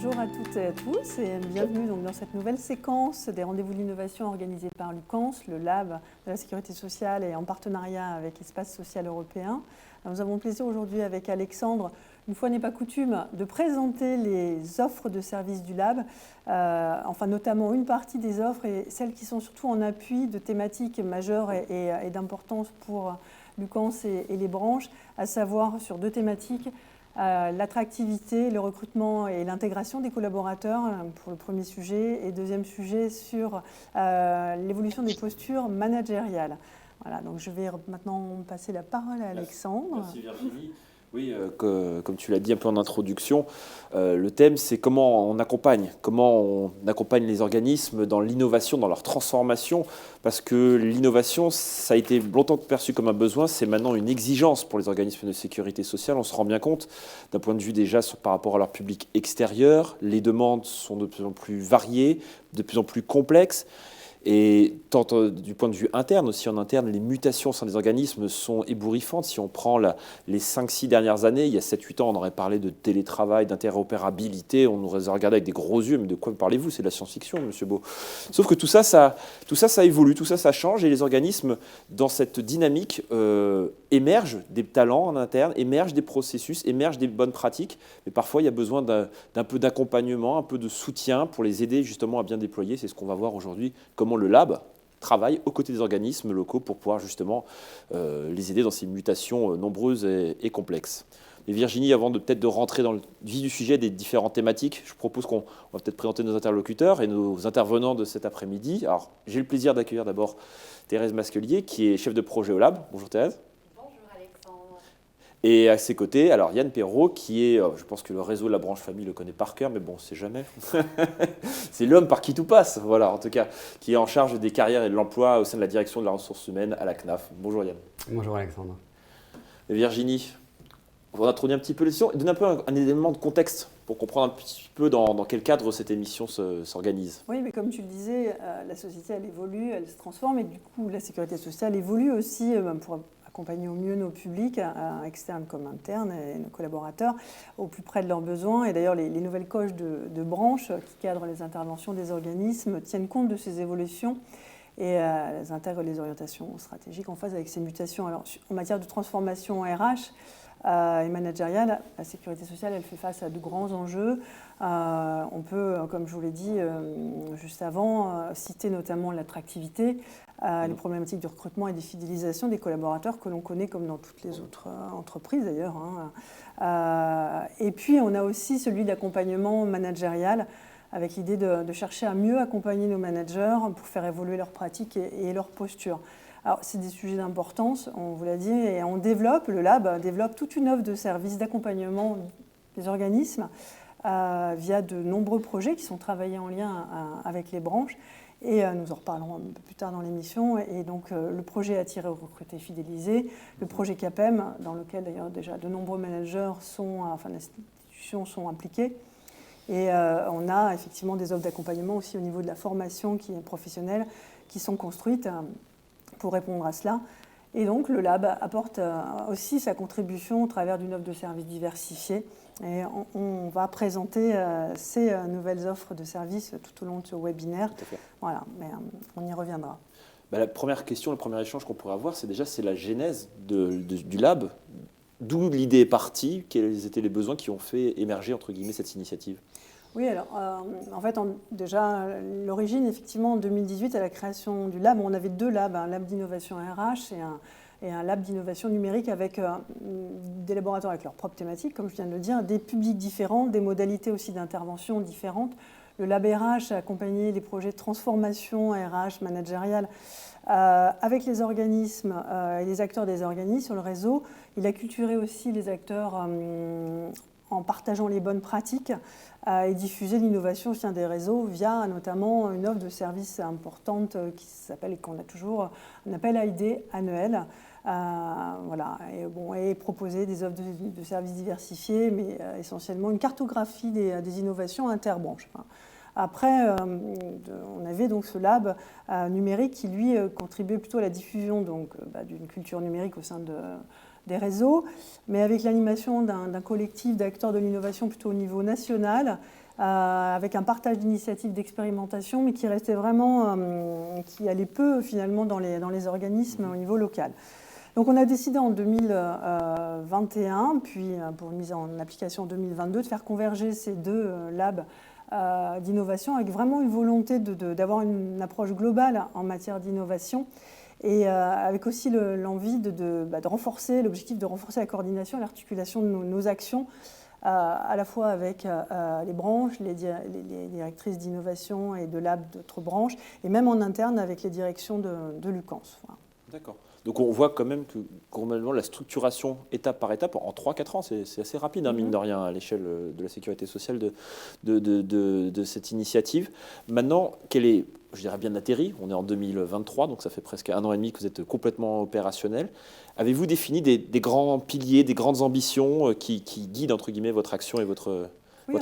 Bonjour à toutes et à tous et bienvenue donc dans cette nouvelle séquence des rendez-vous de l'innovation organisés par l'UCANS, le Lab de la Sécurité sociale et en partenariat avec Espace social européen. Nous avons le plaisir aujourd'hui avec Alexandre, une fois n'est pas coutume, de présenter les offres de services du Lab, enfin notamment une partie des offres et celles qui sont surtout en appui de thématiques majeures et d'importance pour l'UCANS et les branches, à savoir sur deux thématiques. L'attractivité, le recrutement et l'intégration des collaborateurs pour le premier sujet et deuxième sujet sur l'évolution des postures managériales. Voilà, donc je vais maintenant passer la parole à Alexandre. Merci Virginie. Oui, comme tu l'as dit un peu en introduction, le thème c'est comment on accompagne les organismes dans l'innovation, dans leur transformation, parce que l'innovation, ça a été longtemps perçu comme un besoin, c'est maintenant une exigence pour les organismes de sécurité sociale. On se rend bien compte, d'un point de vue déjà par rapport à leur public extérieur, les demandes sont de plus en plus variées, de plus en plus complexes. Et tant du point de vue interne, aussi en interne, les mutations au sein des organismes sont ébouriffantes. Si on prend les 5-6 dernières années, il y a 7-8 ans, on aurait parlé de télétravail, d'interopérabilité, on nous aurait regardé avec des gros yeux, mais de quoi parlez-vous? C'est de la science-fiction, monsieur Beau. Sauf que tout ça évolue, tout ça, ça change, et les organismes, dans cette dynamique, émergent des talents en interne, émergent des processus, émergent des bonnes pratiques, mais parfois il y a besoin d'un peu d'accompagnement, un peu de soutien pour les aider justement à bien déployer. C'est ce qu'on va voir aujourd'hui, comment le Lab travaille aux côtés des organismes locaux pour pouvoir justement les aider dans ces mutations nombreuses et complexes. Mais Virginie, avant peut-être de rentrer dans le vif du sujet des différentes thématiques, je propose qu'on va peut-être présenter nos interlocuteurs et nos intervenants de cet après-midi. Alors, j'ai le plaisir d'accueillir d'abord Thérèse Masquelier, qui est chef de projet au Lab. Bonjour Thérèse. Et à ses côtés, alors Yann Perrault, qui est, je pense que le réseau de la branche famille le connaît par cœur, mais bon, on ne sait jamais. C'est l'homme par qui tout passe, voilà, en tout cas, qui est en charge des carrières et de l'emploi au sein de la direction de la ressource humaine à la CNAF. Bonjour Yann. Bonjour Alexandre. Et Virginie, on va introduire un petit peu les questions et donner un peu un élément de contexte pour comprendre un petit peu dans quel cadre cette émission s'organise. Oui, mais comme tu le disais, la société, elle évolue, elle se transforme et du coup, la sécurité sociale évolue aussi pour accompagner au mieux nos publics, externes comme internes, et nos collaborateurs, au plus près de leurs besoins. Et d'ailleurs, les nouvelles coches de branches qui cadrent les interventions des organismes tiennent compte de ces évolutions et elles intègrent les orientations stratégiques en phase avec ces mutations. Alors, en matière de transformation RH et managériale, la sécurité sociale, elle fait face à de grands enjeux. On peut, comme je vous l'ai dit juste avant, citer notamment l'attractivité, les problématiques du recrutement et des fidélisations des collaborateurs que l'on connaît comme dans toutes les autres entreprises d'ailleurs. Et puis on a aussi celui d'accompagnement managérial avec l'idée de chercher à mieux accompagner nos managers pour faire évoluer leurs pratiques et leurs postures. Alors c'est des sujets d'importance, on vous l'a dit, et le Lab développe toute une offre de services d'accompagnement des organismes via de nombreux projets qui sont travaillés en lien avec les branches. Et nous en reparlerons un peu plus tard dans l'émission. Et donc le projet Attirer, recruter, fidéliser, le projet CAPEM, dans lequel d'ailleurs déjà de nombreux managers les institutions sont impliquées. Et on a effectivement des offres d'accompagnement aussi au niveau de la formation qui est professionnelle, qui sont construites pour répondre à cela. Et donc le Lab apporte aussi sa contribution au travers d'une offre de services diversifiée. Et on va présenter ces nouvelles offres de services tout au long de ce webinaire. Voilà, mais on y reviendra. La première question, le premier échange qu'on pourrait avoir, c'est la genèse du Lab. D'où l'idée est partie, quels étaient les besoins qui ont fait émerger, entre guillemets, cette initiative? Oui, alors en fait, déjà, l'origine, effectivement, en 2018, à la création du Lab, on avait deux labs, un Lab d'innovation RH et un lab d'innovation numérique avec des laboratoires avec leurs propres thématiques, comme je viens de le dire, des publics différents, des modalités aussi d'intervention différentes. Le Lab RH a accompagné des projets de transformation RH managériale avec les organismes et les acteurs des organismes sur le réseau. Il a culturé aussi les acteurs en partageant les bonnes pratiques et diffuser l'innovation au sein des réseaux via notamment une offre de services importante qui s'appelle, et qu'on a toujours, un appel à idées annuel. Voilà, et proposer des offres de services diversifiés, mais essentiellement une cartographie des innovations interbranches. Après, on avait donc ce lab numérique qui, lui, contribuait plutôt à la diffusion d'une culture numérique au sein des réseaux, mais avec l'animation d'un collectif d'acteurs de l'innovation plutôt au niveau national, avec un partage d'initiatives d'expérimentation, mais qui restait vraiment, qui allait peu finalement dans les organismes au niveau local. Donc on a décidé en 2021, puis pour une mise en application en 2022, de faire converger ces deux labs d'innovation avec vraiment une volonté d'avoir une approche globale en matière d'innovation et avec aussi l'envie de renforcer, l'objectif de renforcer la coordination et l'articulation de nos actions à la fois avec les branches, les directrices d'innovation et de labs d'autres branches, et même en interne avec les directions de l'UCANS. Voilà. D'accord. Donc on voit quand même que globalement la structuration étape par étape, en 3-4 ans, c'est assez rapide, hein, mine de rien, à l'échelle de la sécurité sociale de cette initiative. Maintenant, quelle est, je dirais bien atterri, on est en 2023, donc ça fait presque 1 an et demi que vous êtes complètement opérationnel. Avez-vous défini des grands piliers, des grandes ambitions qui guident entre guillemets votre action et votre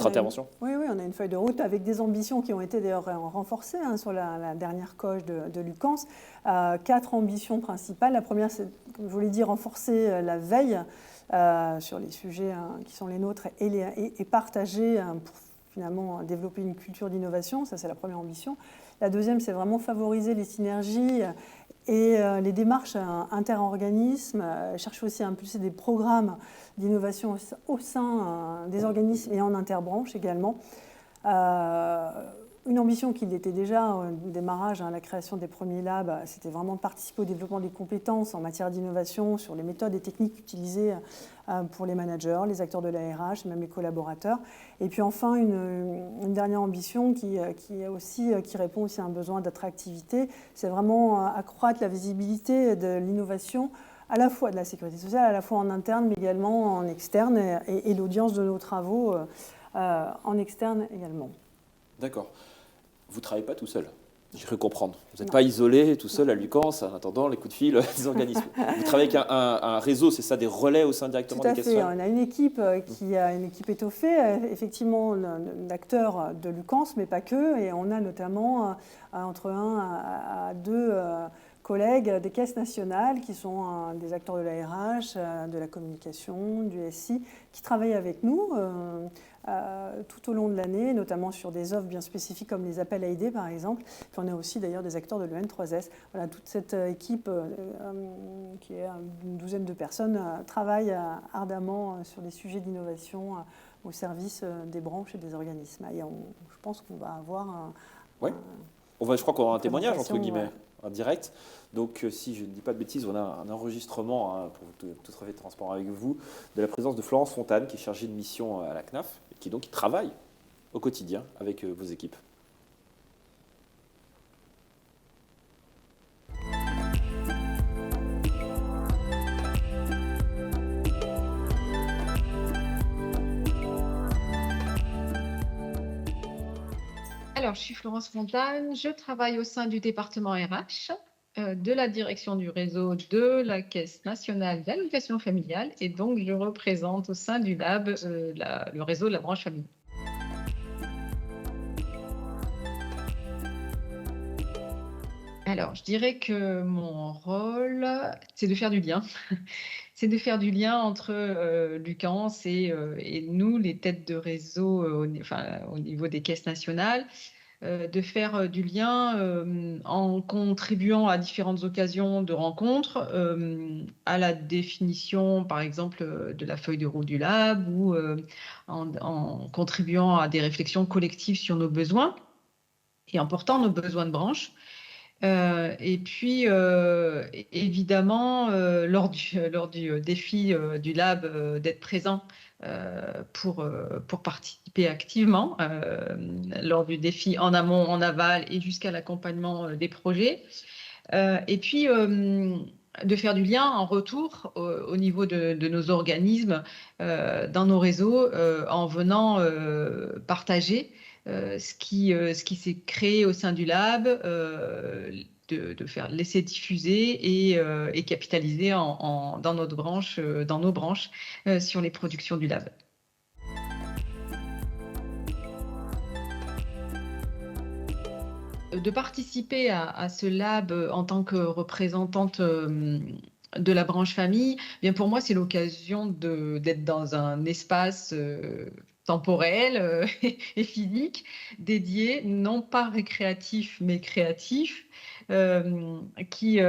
intervention? Oui, on a une feuille de route avec des ambitions qui ont été d'ailleurs renforcées sur la dernière coche de l'UCANS. 4 ambitions principales. La première, c'est, comme je vous l'ai dit, renforcer la veille sur les sujets qui sont les nôtres et partager pour finalement développer une culture d'innovation. Ça, c'est la première ambition. La deuxième, c'est vraiment favoriser les synergies et les démarches interorganismes, chercher aussi à impulser des programmes d'innovation au sein des organismes et en interbranche également. Une ambition qui était déjà au démarrage, la création des premiers labs, c'était vraiment de participer au développement des compétences en matière d'innovation sur les méthodes et techniques utilisées pour les managers, les acteurs de la RH, même les collaborateurs. Et puis enfin, une dernière ambition qui répond aussi à un besoin d'attractivité, c'est vraiment accroître la visibilité de l'innovation à la fois de la sécurité sociale, à la fois en interne, mais également en externe, et l'audience de nos travaux en externe également. D'accord. Vous ne travaillez pas tout seul, j'ai cru comprendre. Vous n'êtes pas isolé tout seul à l'UCANS en attendant les coups de fil des organismes. Vous travaillez avec un réseau, c'est ça, des relais au sein directement des caisses? Tout à fait. On a une équipe qui a une équipe étoffée, effectivement d'acteurs de l'UCANS, mais pas que. Et on a notamment entre 1 à 2 collègues des caisses nationales qui sont des acteurs de la RH, de la communication, du SI, qui travaillent avec nous tout au long de l'année, notamment sur des offres bien spécifiques comme les appels à idées par exemple. Puis on a aussi d'ailleurs des acteurs de l'EN3S. Voilà, toute cette équipe qui est une douzaine de personnes travaille ardemment sur des sujets d'innovation au service des branches et des organismes. Et je pense qu'on va avoir je crois qu'on aura un témoignage entre guillemets. En direct. Donc, si je ne dis pas de bêtises, on a un enregistrement, pour tout à fait transparent avec vous, de la présence de Florence Fontane, qui est chargée de mission à la CNAF, et qui travaille au quotidien avec vos équipes. Alors, je suis Florence Fontane, je travaille au sein du département RH, de la direction du réseau de la Caisse nationale d'allocation familiale, et donc je représente au sein du lab le réseau de la branche famille. Alors, je dirais que mon rôle, c'est de faire du lien. C'est de faire du lien entre l'UCANS et nous, les têtes de réseau au niveau des caisses nationales. De faire du lien en contribuant à différentes occasions de rencontres, à la définition, par exemple, de la feuille de route du lab ou en contribuant à des réflexions collectives sur nos besoins et en portant nos besoins de branche. Et puis, évidemment, lors du défi du lab, d'être présent pour participer activement lors du défi en amont, en aval et jusqu'à l'accompagnement des projets. Et puis, de faire du lien en retour au niveau de nos organismes, dans nos réseaux, en venant partager ce qui s'est créé au sein du lab, de faire laisser diffuser et capitaliser dans nos branches sur les productions du lab. De participer à ce lab en tant que représentante de la branche famille, bien pour moi, c'est l'occasion d'être dans un espace temporels et physiques, dédiés, non pas récréatifs, mais créatifs, qui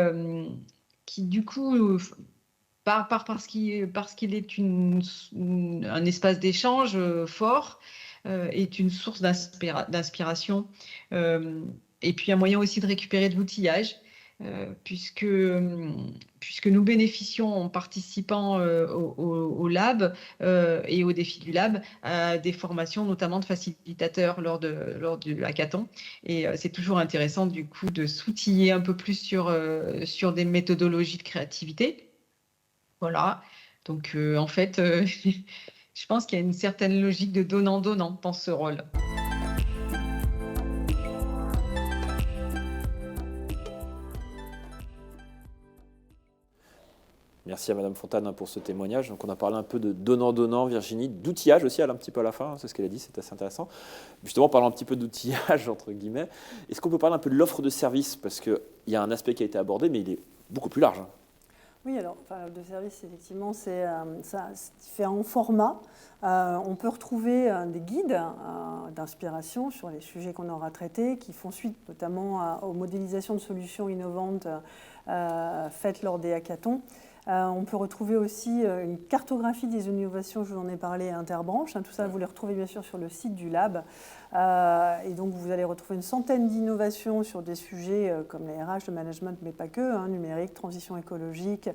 du coup, parce qu'il est un espace d'échange fort, est une source d'inspiration, et puis un moyen aussi de récupérer de l'outillage, puisque nous bénéficions en participant au lab et au défi du lab à des formations notamment de facilitateurs lors du hackathon. Et c'est toujours intéressant du coup de s'outiller un peu plus sur des méthodologies de créativité. Voilà, donc en fait, je pense qu'il y a une certaine logique de donnant-donnant dans ce rôle. Merci à Madame Fontane pour ce témoignage. Donc on a parlé un peu de donnant-donnant, Virginie, d'outillage aussi, un petit peu à la fin, c'est ce qu'elle a dit, c'est assez intéressant. Justement, parlant un petit peu d'outillage, entre guillemets, est-ce qu'on peut parler un peu de l'offre de service? Parce qu'il y a un aspect qui a été abordé, mais il est beaucoup plus large. Oui, alors, l'offre de service, effectivement, c'est différents formats. On peut retrouver des guides d'inspiration sur les sujets qu'on aura traités, qui font suite notamment aux modélisations de solutions innovantes faites lors des hackathons. On peut retrouver aussi une cartographie des innovations, je vous en ai parlé, interbranches. Tout ça, vous les retrouvez bien sûr sur le site du lab. Et donc, vous allez retrouver une centaine d'innovations sur des sujets comme les RH, le management, mais pas que, numérique, transition écologique,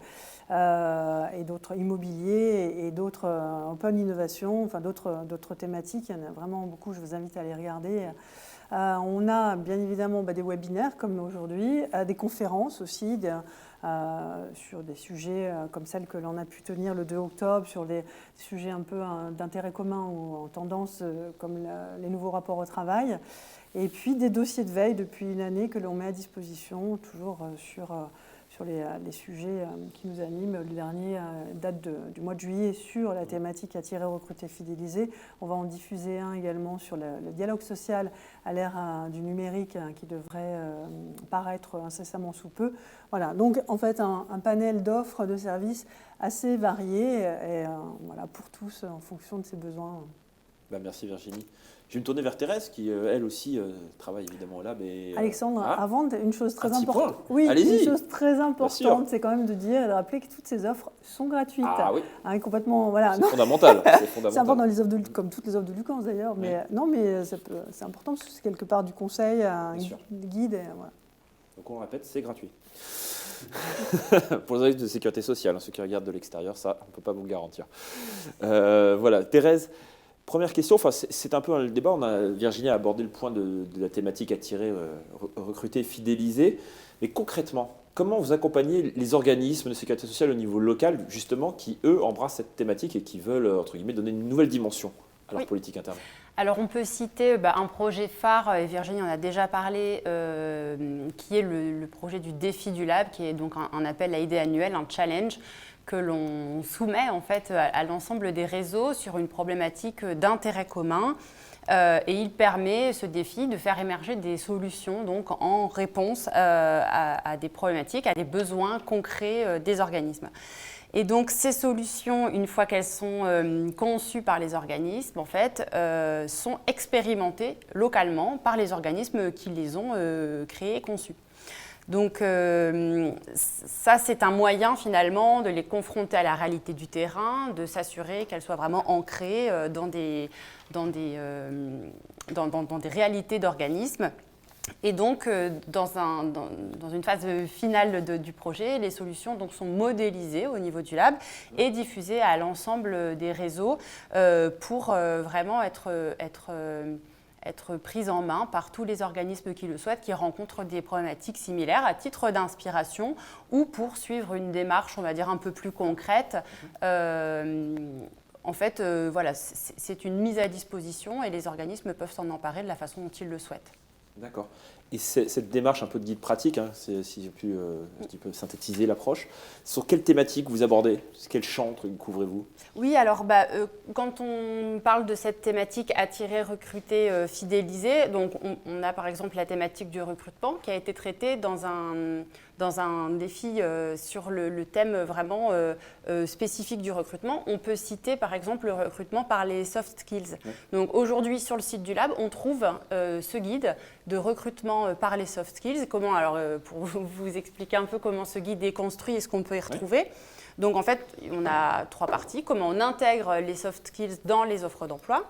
et d'autres immobiliers et d'autres open innovation, enfin d'autres thématiques. Il y en a vraiment beaucoup, je vous invite à les regarder. On a bien évidemment des webinaires comme aujourd'hui, des conférences aussi, sur des sujets comme celle que l'on a pu tenir le 2 octobre, sur des sujets un peu d'intérêt commun ou en tendance comme les nouveaux rapports au travail. Et puis des dossiers de veille depuis une année que l'on met à disposition, toujours sur les sujets qui nous animent. Le dernier date du mois de juillet sur la thématique attirer, recruter, fidéliser. On va en diffuser un également sur le dialogue social à l'ère du numérique qui devrait paraître incessamment sous peu. Voilà, donc en fait un panel d'offres de services assez variés et voilà, pour tous en fonction de ses besoins. Merci Virginie. Je vais me tourner vers Thérèse qui, elle aussi, travaille évidemment au lab. Alexandre, avant, une chose très importante. Oui, une chose très importante, c'est quand même de dire et de rappeler que toutes ces offres sont gratuites. Ah oui. Complètement, voilà. C'est fondamental. C'est important dans les offres comme toutes les offres de Lucans d'ailleurs. Mais non, mais c'est important parce que c'est quelque part du conseil, un guide. Et, voilà. Donc on répète, c'est gratuit. Pour les organismes de sécurité sociale, ceux qui regardent de l'extérieur, ça, on ne peut pas vous le garantir. Voilà, Thérèse. Première question, c'est un peu le débat. Virginie a abordé le point de la thématique attirer, recruter, fidéliser. Mais concrètement, comment vous accompagnez les organismes de sécurité sociale au niveau local, justement, qui, eux, embrassent cette thématique et qui veulent, entre guillemets, donner une nouvelle dimension à leur politique interne? Alors, on peut citer un projet phare, et Virginie en a déjà parlé, qui est le projet du défi du lab, qui est donc un appel à idées annuel, un challenge, que l'on soumet en fait à l'ensemble des réseaux sur une problématique d'intérêt commun. Et il permet, ce défi, de faire émerger des solutions donc, en réponse à des problématiques, à des besoins concrets des organismes. Et donc ces solutions, une fois qu'elles sont conçues par les organismes, en fait, sont expérimentées localement par les organismes qui les ont créées et conçues. Donc ça, c'est un moyen finalement de les confronter à la réalité du terrain, de s'assurer qu'elles soient vraiment ancrées dans des réalités d'organismes. Et donc, dans une phase finale du projet, les solutions donc, sont modélisées au niveau du lab et diffusées à l'ensemble des réseaux pour vraiment être prise en main par tous les organismes qui le souhaitent, qui rencontrent des problématiques similaires à titre d'inspiration ou pour suivre une démarche, on va dire, un peu plus concrète. En fait, voilà, c'est une mise à disposition et les organismes peuvent s'en emparer de la façon dont ils le souhaitent. D'accord. Et cette démarche un peu de guide pratique, si j'ai pu un petit peu synthétiser l'approche, sur quelle thématique vous abordez? Quel champ couvrez-vous? Oui, alors quand on parle de cette thématique attirer, recruter, fidéliser, donc on a par exemple la thématique du recrutement qui a été traitée dans dans un défi sur le thème vraiment spécifique du recrutement, on peut citer par exemple le recrutement par les soft skills. Oui. Donc aujourd'hui sur le site du Lab, on trouve ce guide de recrutement par les soft skills. Comment, alors pour vous expliquer un peu comment ce guide est construit et ce qu'on peut y retrouver. Oui. Donc en fait, on a 3 parties. Comment on intègre les soft skills dans les offres d'emploi,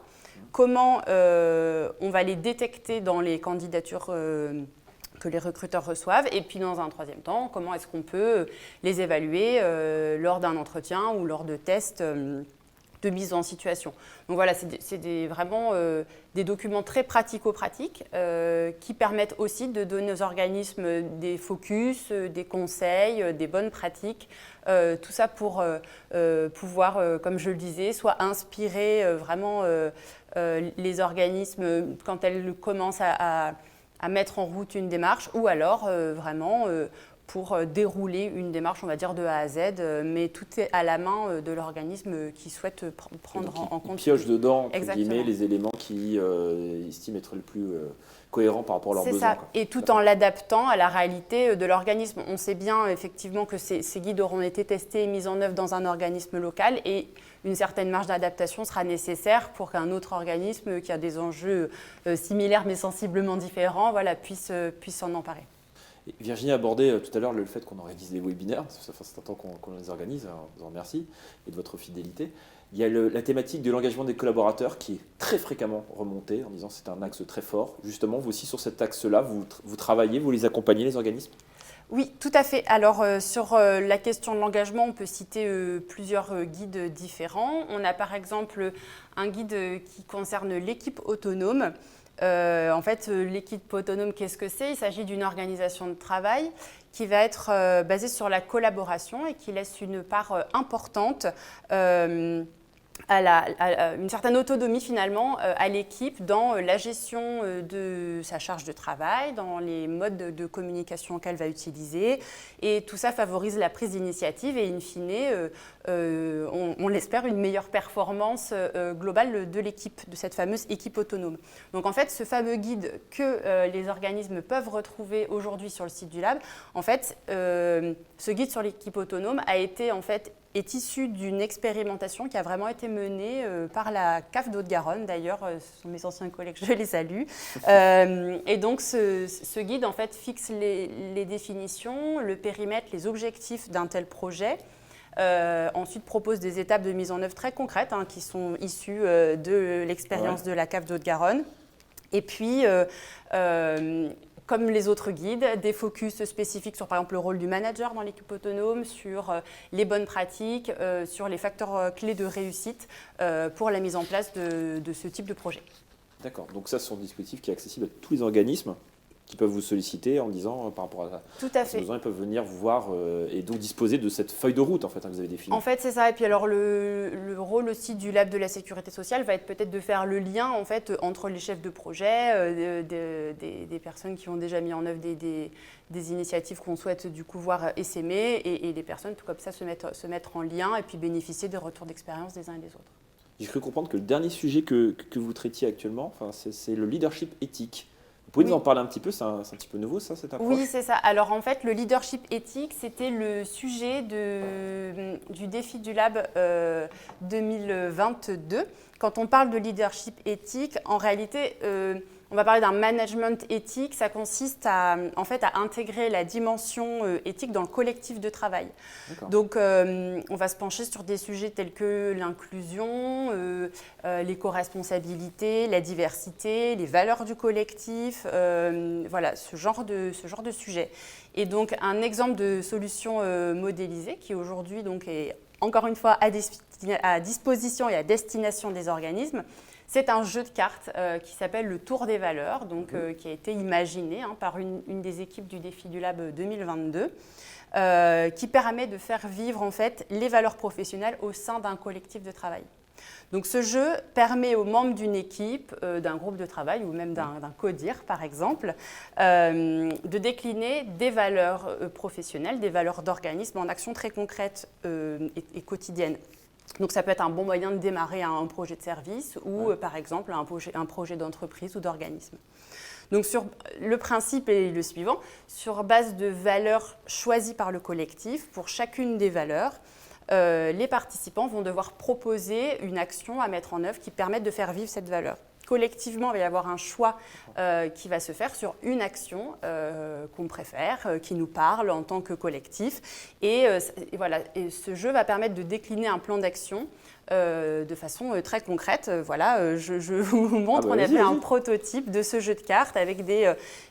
comment on va les détecter dans les candidatures que les recruteurs reçoivent, et puis dans un 3e temps, comment est-ce qu'on peut les évaluer lors d'un entretien ou lors de tests de mise en situation. Donc voilà, c'est vraiment des documents très pratico-pratiques qui permettent aussi de donner aux organismes des focus, des conseils, des bonnes pratiques, tout ça pour pouvoir, comme je le disais, soit inspirer vraiment les organismes quand elles commencent à mettre en route une démarche, ou alors vraiment pour dérouler une démarche, on va dire, de A à Z, mais tout est à la main de l'organisme qui souhaite prendre en compte. Il pioche dedans, entre guillemets, les éléments qui estiment être le plus cohérents par rapport à leurs besoins. C'est ça, et tout en l'adaptant à la réalité de l'organisme. On sait bien effectivement que ces guides auront été testés et mis en œuvre dans un organisme local, et une certaine marge d'adaptation sera nécessaire pour qu'un autre organisme qui a des enjeux similaires mais sensiblement différents, voilà, puisse s'en emparer. Virginie a abordé tout à l'heure le fait qu'on organise des webinaires, ça fait un certain temps qu'on les organise, on vous en remercie, et de votre fidélité. Il y a la thématique de l'engagement des collaborateurs qui est très fréquemment remontée en disant que c'est un axe très fort. Justement, vous aussi sur cet axe-là, vous travaillez, vous les accompagnez, les organismes ? Oui, tout à fait. Alors, sur la question de l'engagement, on peut citer plusieurs guides différents. On a par exemple un guide qui concerne l'équipe autonome. En fait, l'équipe autonome, qu'est-ce que c'est ? Il s'agit d'une organisation de travail qui va être basée sur la collaboration et qui laisse une part importante à une certaine autonomie finalement à l'équipe dans la gestion de sa charge de travail, dans les modes de communication qu'elle va utiliser, et tout ça favorise la prise d'initiative et in fine, on l'espère, une meilleure performance globale de l'équipe, de cette fameuse équipe autonome. Donc en fait, ce fameux guide que les organismes peuvent retrouver aujourd'hui sur le site du Lab, en fait, ce guide sur l'équipe autonome est issu d'une expérimentation qui a vraiment été menée par la CAF d'Haute-Garonne. D'ailleurs, ce sont mes anciens collègues, je les salue. Et donc, ce guide, en fait, fixe les définitions, le périmètre, les objectifs d'un tel projet. Ensuite, propose des étapes de mise en œuvre très concrètes qui sont issues de l'expérience de la CAF d'Haute-Garonne. Et puis, comme les autres guides, des focus spécifiques sur, par exemple, le rôle du manager dans l'équipe autonome, sur les bonnes pratiques, sur les facteurs clés de réussite pour la mise en place de ce type de projet. D'accord. Donc ça, ce sont des dispositifs qui sont accessibles à tous les organismes qui peuvent vous solliciter en disant par rapport à ces besoins, ils peuvent venir vous voir et donc disposer de cette feuille de route en fait, que vous avez définie. En fait, c'est ça. Et puis alors le rôle aussi du Lab de la sécurité sociale va être peut-être de faire le lien en fait entre les chefs de projet, des personnes qui ont déjà mis en œuvre des initiatives qu'on souhaite du coup voir essaimer et des personnes tout comme ça se mettre en lien et puis bénéficier des retours d'expérience des uns et des autres. J'ai cru comprendre que le dernier sujet que vous traitiez actuellement, c'est le leadership éthique. Vous pouvez nous en parler un petit peu, c'est un petit peu nouveau ça, cette approche ? Oui, c'est ça. Alors en fait, le leadership éthique, c'était le sujet du défi du Lab 2022. Quand on parle de leadership éthique, en réalité, on va parler d'un management éthique. Ça consiste à intégrer la dimension éthique dans le collectif de travail. D'accord. Donc, on va se pencher sur des sujets tels que l'inclusion, l'éco-responsabilité, la diversité, les valeurs du collectif, voilà, ce genre de sujet. Et donc, un exemple de solution modélisée qui aujourd'hui donc, est encore une fois à disposition et à destination des organismes. C'est un jeu de cartes qui s'appelle le Tour des valeurs, donc, qui a été imaginé par une des équipes du défi du Lab 2022, qui permet de faire vivre en fait, les valeurs professionnelles au sein d'un collectif de travail. Donc ce jeu permet aux membres d'une équipe, d'un groupe de travail ou même d'un CODIR par exemple, de décliner des valeurs professionnelles, des valeurs d'organisme en actions très concrètes et quotidiennes Donc ça peut être un bon moyen de démarrer un projet de service ou par exemple un projet d'entreprise ou d'organisme. Donc le principe est le suivant, sur base de valeurs choisies par le collectif, pour chacune des valeurs, les participants vont devoir proposer une action à mettre en œuvre qui permette de faire vivre cette valeur. Collectivement, il va y avoir un choix qui va se faire sur une action qu'on préfère, qui nous parle en tant que collectif. Et ce jeu va permettre de décliner un plan d'action de façon très concrète. Je vous montre, on a fait un prototype de ce jeu de cartes avec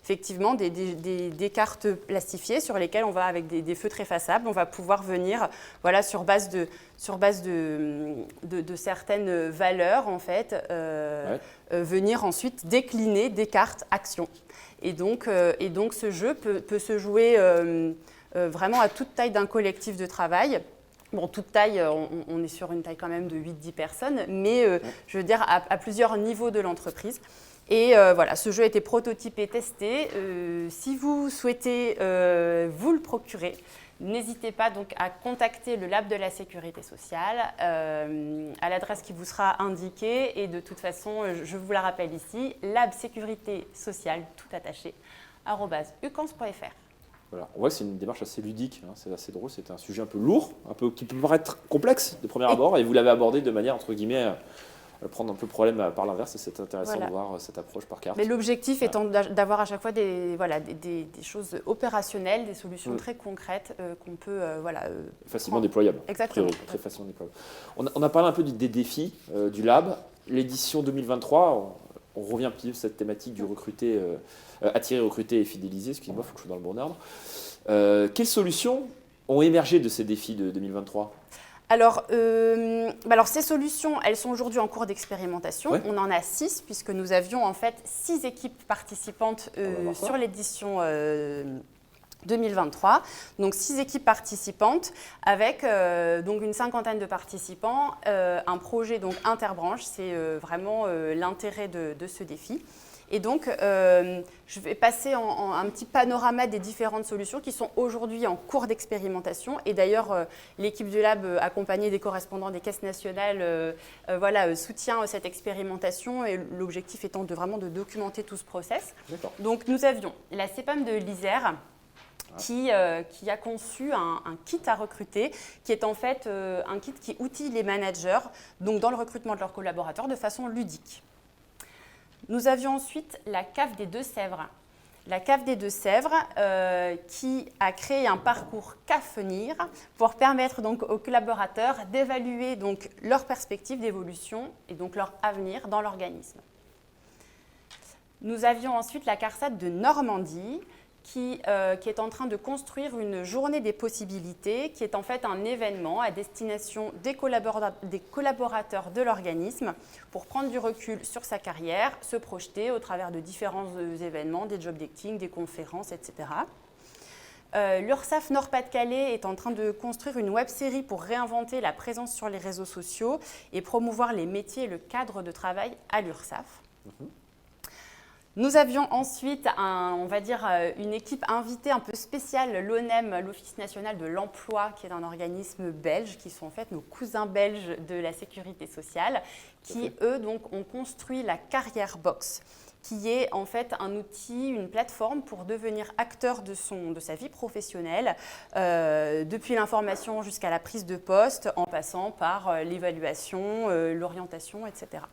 effectivement des cartes plastifiées sur lesquelles on va, avec des feutres effaçables, on va pouvoir venir sur base de certaines valeurs, en fait, venir ensuite décliner des cartes actions. Et donc ce jeu peut se jouer vraiment à toute taille d'un collectif de travail. Bon, toute taille, on est sur une taille quand même de 8-10 personnes, mais je veux dire à plusieurs niveaux de l'entreprise. Et ce jeu a été prototypé et testé. Si vous souhaitez vous le procurer, n'hésitez pas donc à contacter le Lab de la Sécurité sociale à l'adresse qui vous sera indiquée. Et de toute façon, je vous la rappelle ici, Lab Sécurité sociale, tout attaché, @ucans.fr. Voilà. On voit que c'est une démarche assez ludique, c'est assez drôle, c'est un sujet un peu lourd, qui peut paraître complexe de premier abord, et vous l'avez abordé de manière, entre guillemets, prendre un peu le problème par l'inverse, et c'est intéressant de voir cette approche par carte. Mais l'objectif étant d'avoir à chaque fois des choses opérationnelles, des solutions très concrètes qu'on peut facilement déployables. Exactement. Très facilement déployables. On a parlé un peu des défis du Lab. L'édition 2023, on revient un petit peu sur cette thématique du attirer, recruter et fidéliser. Excusez-moi, il faut que je sois dans le bon ordre. Quelles solutions ont émergé de ces défis de 2023 ? Alors, ces solutions, elles sont aujourd'hui en cours d'expérimentation. Ouais. On en a 6, puisque nous avions en fait 6 équipes participantes sur l'édition 2023. Donc 6 équipes participantes avec donc une cinquantaine de participants. Un projet donc interbranche, c'est vraiment l'intérêt de ce défi. Et donc, je vais passer en un petit panorama des différentes solutions qui sont aujourd'hui en cours d'expérimentation. Et d'ailleurs, l'équipe du Lab, accompagnée des correspondants des caisses nationales, soutient cette expérimentation. Et l'objectif étant vraiment de documenter tout ce process. Donc, nous avions la CEPAM de l'Isère qui a conçu un kit à recruter, qui est en fait un kit qui outille les managers donc dans le recrutement de leurs collaborateurs de façon ludique. Nous avions ensuite la CAF des Deux-Sèvres. La CAF des Deux-Sèvres qui a créé un parcours CAFenir pour permettre donc aux collaborateurs d'évaluer donc leur perspective d'évolution et donc leur avenir dans l'organisme. Nous avions ensuite la CARSAT de Normandie qui est en train de construire une journée des possibilités, qui est en fait un événement à destination des collaborateurs de l'organisme pour prendre du recul sur sa carrière, se projeter au travers de différents événements, des job dating, des conférences, etc. L'URSSAF Nord-Pas-de-Calais est en train de construire une web-série pour réinventer la présence sur les réseaux sociaux et promouvoir les métiers et le cadre de travail à l'URSSAF. Nous avions ensuite, une équipe invitée un peu spéciale, l'ONEM, l'Office national de l'emploi, qui est un organisme belge, qui sont en fait nos cousins belges de la sécurité sociale, qui, eux, donc, ont construit la Carrière Box, qui est en fait un outil, une plateforme pour devenir acteur de sa vie professionnelle, depuis l'information jusqu'à la prise de poste, en passant par l'évaluation, l'orientation, etc.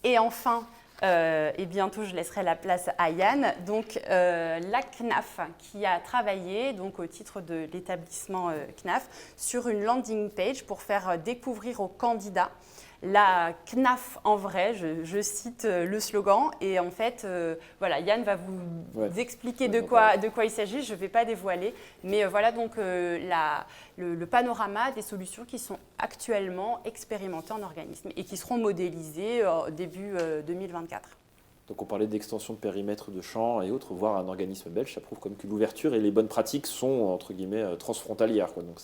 Et enfin, et bientôt je laisserai la place à Yann, donc la CNAF qui a travaillé donc, au titre de l'établissement CNAF sur une landing page pour faire découvrir aux candidats la CNAF en vrai, je cite le slogan, et en fait, Yann va vous expliquer de quoi il s'agit, je ne vais pas dévoiler, mais voilà donc le panorama des solutions qui sont actuellement expérimentées en organisme et qui seront modélisées début 2024. Donc on parlait d'extension de périmètre de champ et autres, voire un organisme belge, ça prouve comme que l'ouverture et les bonnes pratiques sont, entre guillemets, transfrontalières, quoi. Donc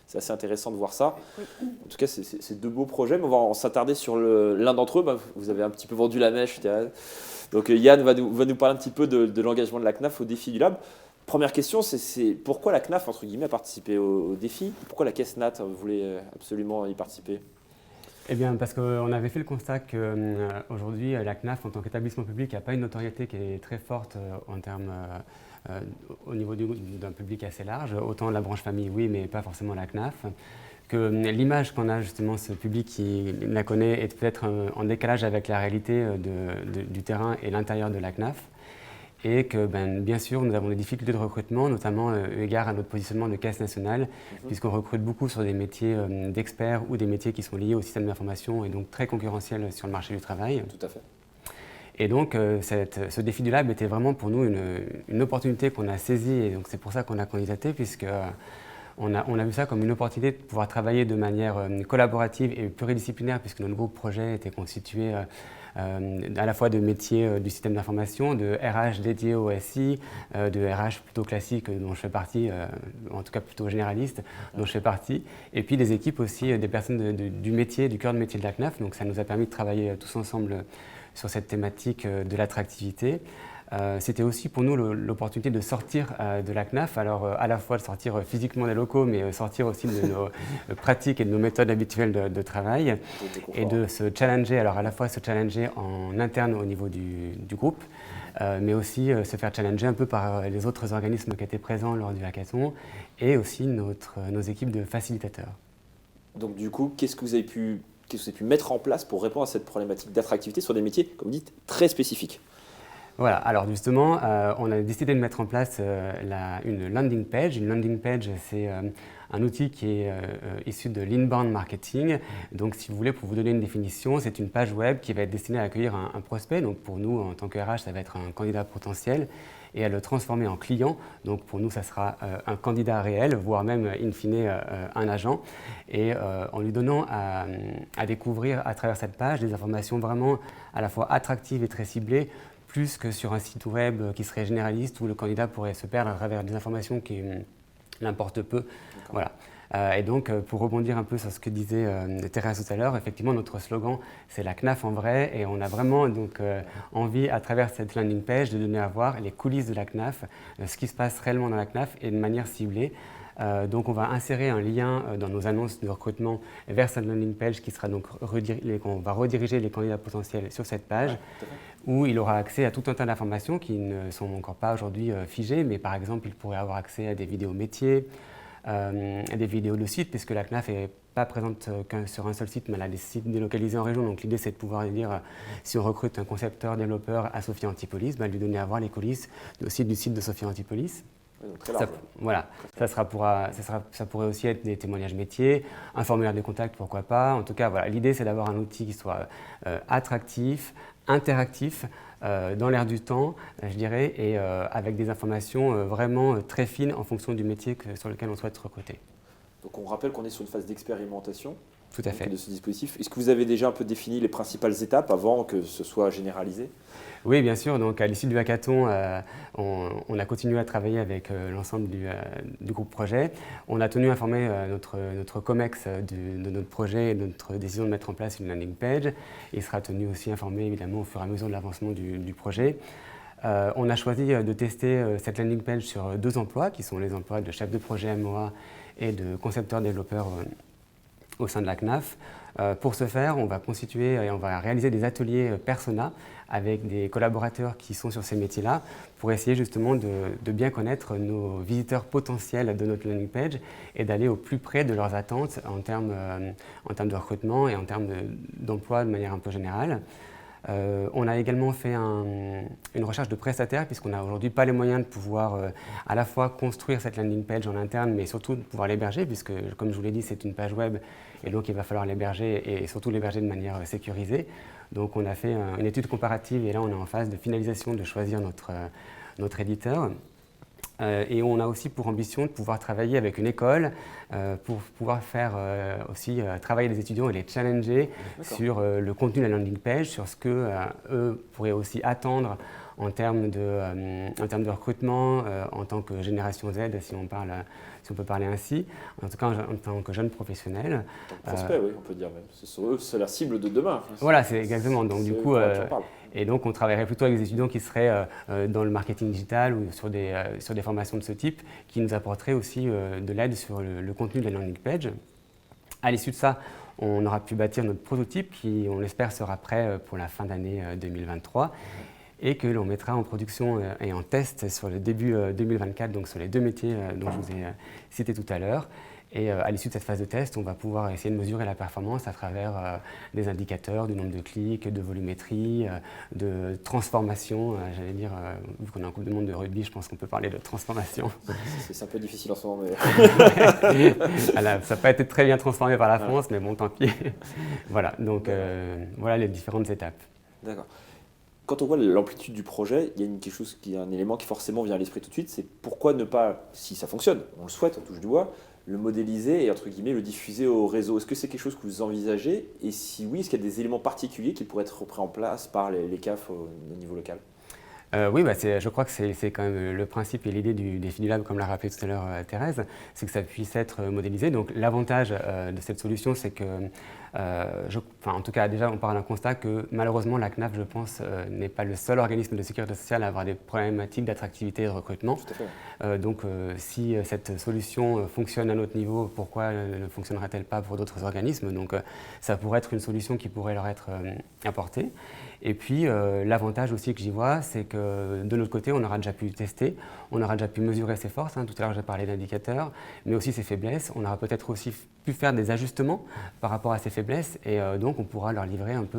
c'est assez intéressant de voir ça. Oui. En tout cas, c'est 2 beaux projets, mais on va s'attarder sur l'un d'entre eux. Vous avez un petit peu vendu la mèche, je dirais. Donc Yann va nous parler un petit peu de l'engagement de la CNAF au défi du Lab. Première question, c'est pourquoi la CNAF, entre guillemets, a participé au défi? Pourquoi la Caisse Nat voulait absolument y participer? Eh bien, parce qu'on avait fait le constat qu'aujourd'hui, la CNAF, en tant qu'établissement public, n'a pas une notoriété qui est très forte en termes, au niveau d'un public assez large. Autant la branche famille, oui, mais pas forcément la CNAF. Que l'image qu'on a justement, ce public qui la connaît, est peut-être en décalage avec la réalité du terrain et l'intérieur de la CNAF. Et que, bien sûr, nous avons des difficultés de recrutement, notamment eu égard à notre positionnement de caisse nationale, puisqu'on recrute beaucoup sur des métiers d'experts ou des métiers qui sont liés au système d'information et donc très concurrentiels sur le marché du travail. Tout à fait. Et donc, ce défi du Lab était vraiment pour nous une opportunité qu'on a saisie, et donc c'est pour ça qu'on a candidaté, puisque on a vu ça comme une opportunité de pouvoir travailler de manière collaborative et pluridisciplinaire, puisque notre groupe projet était constitué à la fois de métiers du système d'information, de RH dédié au SI, de RH plutôt classique dont je fais partie, en tout cas plutôt généraliste dont je fais partie, et puis des équipes aussi, des personnes du métier, du cœur de métier de la CNAF. Donc ça nous a permis de travailler tous ensemble sur cette thématique de l'attractivité. C'était aussi pour nous l'opportunité de sortir de la CNAF, alors à la fois de sortir physiquement des locaux, mais sortir aussi de nos pratiques et de nos méthodes habituelles de travail, et de se challenger, alors à la fois se challenger en interne au niveau du groupe, mais aussi se faire challenger un peu par les autres organismes qui étaient présents lors du hackathon, et aussi nos équipes de facilitateurs. Donc du coup, qu'est-ce que vous avez pu mettre en place pour répondre à cette problématique d'attractivité sur des métiers, comme vous dites, très spécifiques? Voilà, alors justement, on a décidé de mettre en place une landing page. Une landing page, c'est un outil qui est issu de l'inbound marketing. Donc, si vous voulez, pour vous donner une définition, c'est une page web qui va être destinée à accueillir un prospect. Donc, pour nous, en tant que RH, ça va être un candidat potentiel, et à le transformer en client. Donc, pour nous, ça sera un candidat réel, voire même, in fine, un agent. Et en lui donnant à découvrir à travers cette page des informations vraiment à la fois attractives et très ciblées, plus que sur un site web qui serait généraliste où le candidat pourrait se perdre à travers des informations qui l'importent peu. Voilà. Et donc, pour rebondir un peu sur ce que disait Thérèse tout à l'heure, effectivement, notre slogan, c'est la CNAF en vrai, et on a vraiment donc, envie, à travers cette landing page, de donner à voir les coulisses de la CNAF, ce qui se passe réellement dans la CNAF et de manière ciblée. Donc on va insérer un lien dans nos annonces de recrutement vers cette landing page qui sera donc on va rediriger les candidats potentiels sur cette page, où il aura accès à tout un tas d'informations qui ne sont encore pas aujourd'hui figées, mais par exemple il pourrait avoir accès à des vidéos métiers, à des vidéos de sites, puisque la CNAF n'est pas présente sur un seul site, mais elle a des sites délocalisés en région. Donc l'idée c'est de pouvoir dire, si on recrute un concepteur, développeur à Sophia Antipolis, lui donner à voir les coulisses aussi du site de Sophia Antipolis. Donc très large. Voilà, ça pourrait aussi être des témoignages métiers, un formulaire de contact, pourquoi pas. En tout cas, voilà, l'idée c'est d'avoir un outil qui soit attractif, interactif, dans l'air du temps, je dirais, et avec des informations vraiment très fines en fonction du métier sur lequel on souhaite recruter. Donc on rappelle qu'on est sur une phase d'expérimentation de ce dispositif. Est-ce que vous avez déjà un peu défini les principales étapes avant que ce soit généralisé? Oui, bien sûr. Donc, à l'issue du hackathon, on a continué à travailler avec l'ensemble du groupe projet. On a tenu à informer notre COMEX de notre projet et de notre décision de mettre en place une landing page. Il sera tenu aussi informé, évidemment, au fur et à mesure de l'avancement du projet. On a choisi de tester cette landing page sur 2 emplois, qui sont les emplois de chef de projet MOA et de concepteur-développeur au sein de la CNAF. Pour ce faire, on va constituer et on va réaliser des ateliers persona avec des collaborateurs qui sont sur ces métiers-là pour essayer justement de bien connaître nos visiteurs potentiels de notre landing page et d'aller au plus près de leurs attentes en termes de recrutement et en termes d'emploi de manière un peu générale. On a également fait une recherche de prestataires puisqu'on n'a aujourd'hui pas les moyens de pouvoir à la fois construire cette landing page en interne mais surtout de pouvoir l'héberger puisque comme je vous l'ai dit c'est une page web et donc il va falloir l'héberger et surtout l'héberger de manière sécurisée. Donc on a fait une étude comparative et là on est en phase de finalisation de choisir notre éditeur. Et on a aussi pour ambition de pouvoir travailler avec une école pour pouvoir faire aussi travailler les étudiants et les challenger sur le contenu de la landing page, sur ce qu'eux pourraient aussi attendre en termes de recrutement en tant que génération Z, si on peut parler ainsi, en tout cas en tant que jeune professionnel. Prospect, oui, on peut dire même. C'est la cible de demain. Voilà, c'est exactement. Donc du coup, Et donc, on travaillerait plutôt avec des étudiants qui seraient dans le marketing digital ou sur des formations de ce type, qui nous apporteraient aussi de l'aide sur le contenu de la landing page. À l'issue de ça, on aura pu bâtir notre prototype qui, on l'espère, sera prêt pour la fin d'année 2023 et que l'on mettra en production et en test sur le début 2024, donc sur les 2 métiers dont je vous ai cité tout à l'heure. Et à l'issue de cette phase de test, on va pouvoir essayer de mesurer la performance à travers des indicateurs, du nombre de clics, de volumétrie, de transformation. J'allais dire, vu qu'on est en Coupe du Monde de rugby, je pense qu'on peut parler de transformation. C'est un peu difficile en ce moment, mais... Voilà, ça n'a pas été très bien transformé par la France, mais bon, tant pis. Voilà, donc voilà les différentes étapes. D'accord. Quand on voit l'amplitude du projet, il y a un élément qui forcément vient à l'esprit tout de suite, c'est pourquoi ne pas, si ça fonctionne, on le souhaite, on touche du bois, le modéliser et entre guillemets le diffuser au réseau. Est-ce que c'est quelque chose que vous envisagez? Et si oui, est-ce qu'il y a des éléments particuliers qui pourraient être pris en place par les CAF au niveau local? Oui, je crois que c'est quand même le principe et l'idée du défi du lab, comme l'a rappelé tout à l'heure Thérèse, c'est que ça puisse être modélisé. Donc l'avantage de cette solution, c'est que, en tout cas déjà on part d'un constat que malheureusement la CNAF, je pense, n'est pas le seul organisme de sécurité sociale à avoir des problématiques d'attractivité et de recrutement. Tout à fait. Donc si cette solution fonctionne à notre niveau, pourquoi ne fonctionnerait-elle pas pour d'autres organismes? Donc ça pourrait être une solution qui pourrait leur être apportée. Et puis l'avantage aussi que j'y vois, c'est que de notre côté, on aura déjà pu tester, on aura déjà pu mesurer ses forces. Tout à l'heure, j'ai parlé d'indicateurs, mais aussi ses faiblesses. On aura peut-être aussi pu faire des ajustements par rapport à ces faiblesses. Et donc, on pourra leur livrer un peu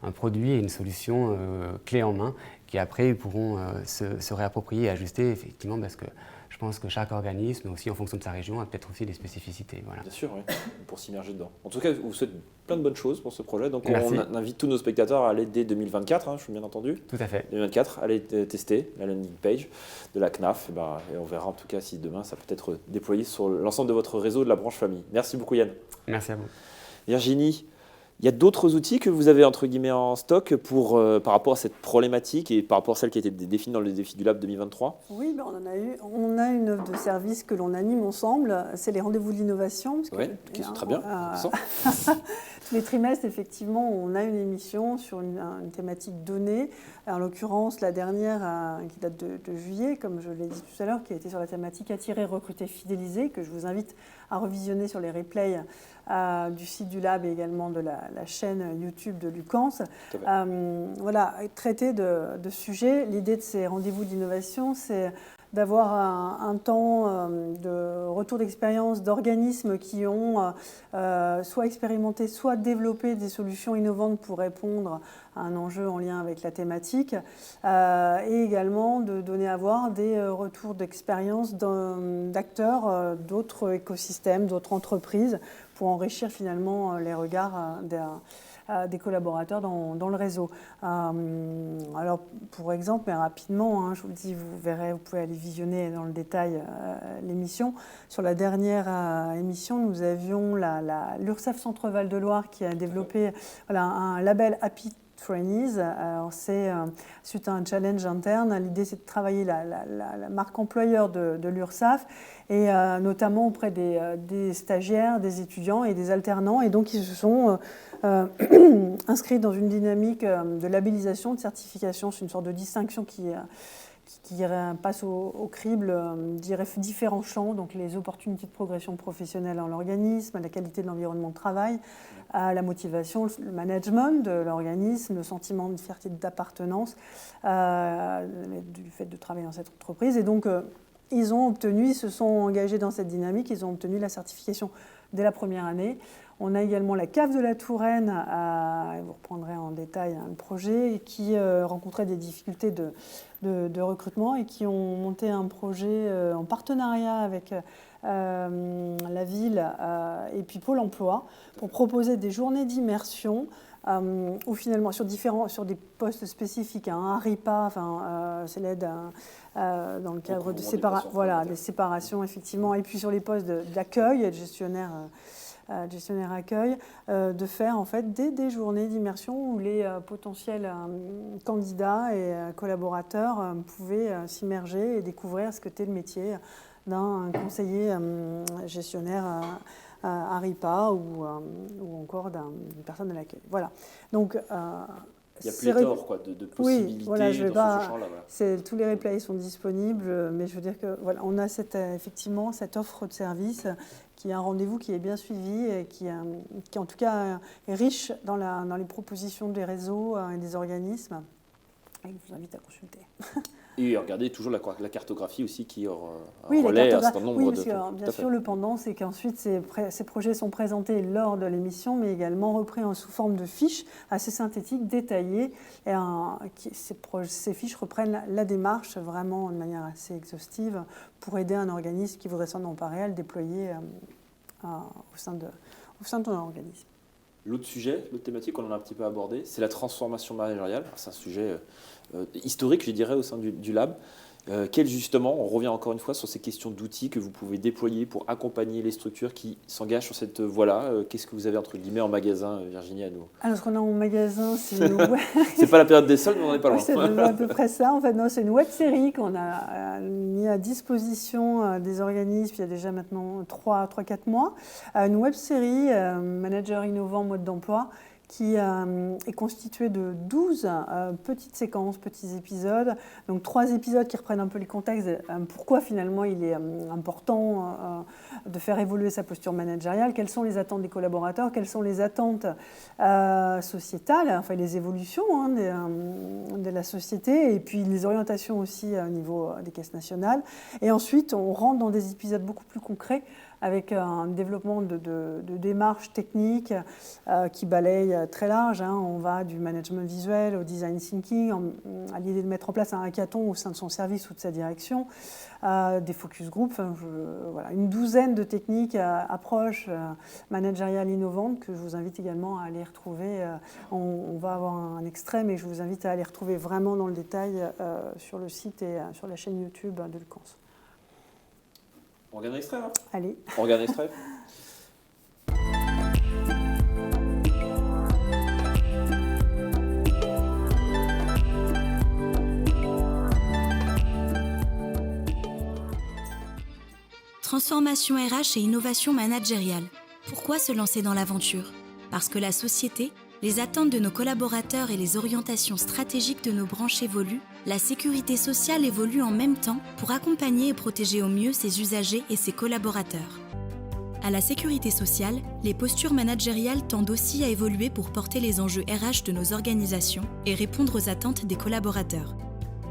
un produit et une solution clé en main qui après ils pourront se réapproprier et ajuster effectivement parce que je pense que chaque organisme, aussi en fonction de sa région, a peut-être aussi des spécificités. Voilà. Bien sûr, oui, pour s'immerger dedans. En tout cas, on vous souhaite plein de bonnes choses pour ce projet. Donc, Merci. on invite tous nos spectateurs à aller dès 2024, je suis bien entendu. Tout à fait. 2024, aller tester la landing page de la CNAF. Et on verra en tout cas si demain ça peut être déployé sur l'ensemble de votre réseau de la branche famille. Merci beaucoup Yann. Merci à vous. Virginie, il y a d'autres outils que vous avez entre guillemets en stock par rapport à cette problématique et par rapport à celle qui a été définie dans le défi du Lab 2023? Oui, on a une offre de service que l'on anime ensemble, c'est les rendez-vous de l'innovation. Oui, c'est très bien. Tous les trimestres, effectivement, on a une émission sur une thématique donnée. En l'occurrence, la dernière, qui date de juillet, comme je l'ai dit tout à l'heure, qui a été sur la thématique attirer, recruter, fidéliser, que je vous invite à revisionner sur les replays du site du Lab et également de la chaîne YouTube de Lucans. Voilà, traiter de sujets. L'idée de ces rendez-vous d'innovation, c'est d'avoir un temps de retour d'expérience d'organismes qui ont soit expérimenté, soit développé des solutions innovantes pour répondre à un enjeu en lien avec la thématique, et également de donner à voir des retours d'expérience d'acteurs d'autres écosystèmes, d'autres entreprises, pour enrichir finalement les regards des collaborateurs dans le réseau. Alors, pour exemple, mais rapidement, je vous le dis, vous verrez, vous pouvez aller visionner dans le détail l'émission. Sur la dernière émission, nous avions l'URSSAF Centre-Val de Loire qui a développé un label Happy Trainees. Alors c'est suite à un challenge interne. L'idée, c'est de travailler la marque employeur de l'URSSAF et notamment auprès des stagiaires, des étudiants et des alternants. Et donc, ils se sont inscrits dans une dynamique de labellisation, de certification. C'est une sorte de distinction qui passe au crible différents champs, donc les opportunités de progression professionnelle en l'organisme, la qualité de l'environnement de travail, la motivation, le management de l'organisme, le sentiment de fierté d'appartenance du fait de travailler dans cette entreprise. Et donc, ils se sont engagés dans cette dynamique, ils ont obtenu la certification dès la première année. On a également la CAF de la Touraine, vous reprendrez en détail le projet, qui rencontrait des difficultés de recrutement et qui ont monté un projet en partenariat avec la ville et puis Pôle emploi pour proposer des journées d'immersion où finalement sur des postes spécifiques, un RIPA, c'est l'aide dans le cadre de des séparations effectivement, et puis sur les postes d'accueil, gestionnaire accueil, de faire en fait des journées d'immersion où les potentiels candidats et collaborateurs pouvaient s'immerger et découvrir ce que était le métier d'un conseiller gestionnaire à RIPA ou encore d'une personne de l'accueil. Voilà. Donc, Il y a pléthore de possibilités voilà, dans ce champ-là. Voilà. Tous les replays sont disponibles, mais je veux dire que voilà, on a effectivement cette offre de service qui est un rendez-vous qui est bien suivi et qui en tout cas est riche dans les propositions des réseaux et des organismes, et que je vous invite à consulter. Et regardez toujours la cartographie aussi qui relaie un certain nombre de... Oui, bien sûr, le pendant, c'est qu'ensuite ces projets sont présentés lors de l'émission, mais également repris sous forme de fiches assez synthétiques, détaillées. Et ces fiches reprennent la démarche vraiment de manière assez exhaustive pour aider un organisme qui voudrait s'en emparer à le déployer au sein de ton organisme. L'autre sujet, l'autre thématique qu'on a un petit peu abordé, c'est la transformation managériale. C'est un sujet historique, je dirais, au sein du lab. Quel justement, on revient encore une fois sur ces questions d'outils que vous pouvez déployer pour accompagner les structures qui s'engagent sur cette voie-là. Qu'est-ce que vous avez entre guillemets en magasin, Virginie, à nous? Alors, ce qu'on a en magasin, c'est c'est pas la période des soldes, mais on n'en est pas loin. C'est à peu près ça. En fait, non, c'est une web-série qu'on a mis à disposition des organismes il y a déjà maintenant 3-4 mois. Une web-série, Manager innovant, mode d'emploi, qui est constitué de 12 petites séquences, petits épisodes. Donc 3 épisodes qui reprennent un peu les contextes, pourquoi finalement il est important de faire évoluer sa posture managériale, quelles sont les attentes des collaborateurs, quelles sont les attentes sociétales, enfin les évolutions de la société, et puis les orientations aussi au niveau des caisses nationales. Et ensuite, on rentre dans des épisodes beaucoup plus concrets, avec un développement de démarches techniques qui balayent très large. On va du management visuel au design thinking, à l'idée de mettre en place un hackathon au sein de son service ou de sa direction, des focus groups, voilà, une douzaine de techniques, approches managériales innovantes que je vous invite également à aller retrouver. On va avoir un extrait, mais je vous invite à aller retrouver vraiment dans le détail sur le site et sur la chaîne YouTube de Lucans. On regarde un extrait, là ? Allez. On regarde un extrait. Transformation RH et innovation managériale. Pourquoi se lancer dans l'aventure ? Parce que la société, les attentes de nos collaborateurs et les orientations stratégiques de nos branches évoluent, la sécurité sociale évolue en même temps pour accompagner et protéger au mieux ses usagers et ses collaborateurs. À la sécurité sociale, les postures managériales tendent aussi à évoluer pour porter les enjeux RH de nos organisations et répondre aux attentes des collaborateurs.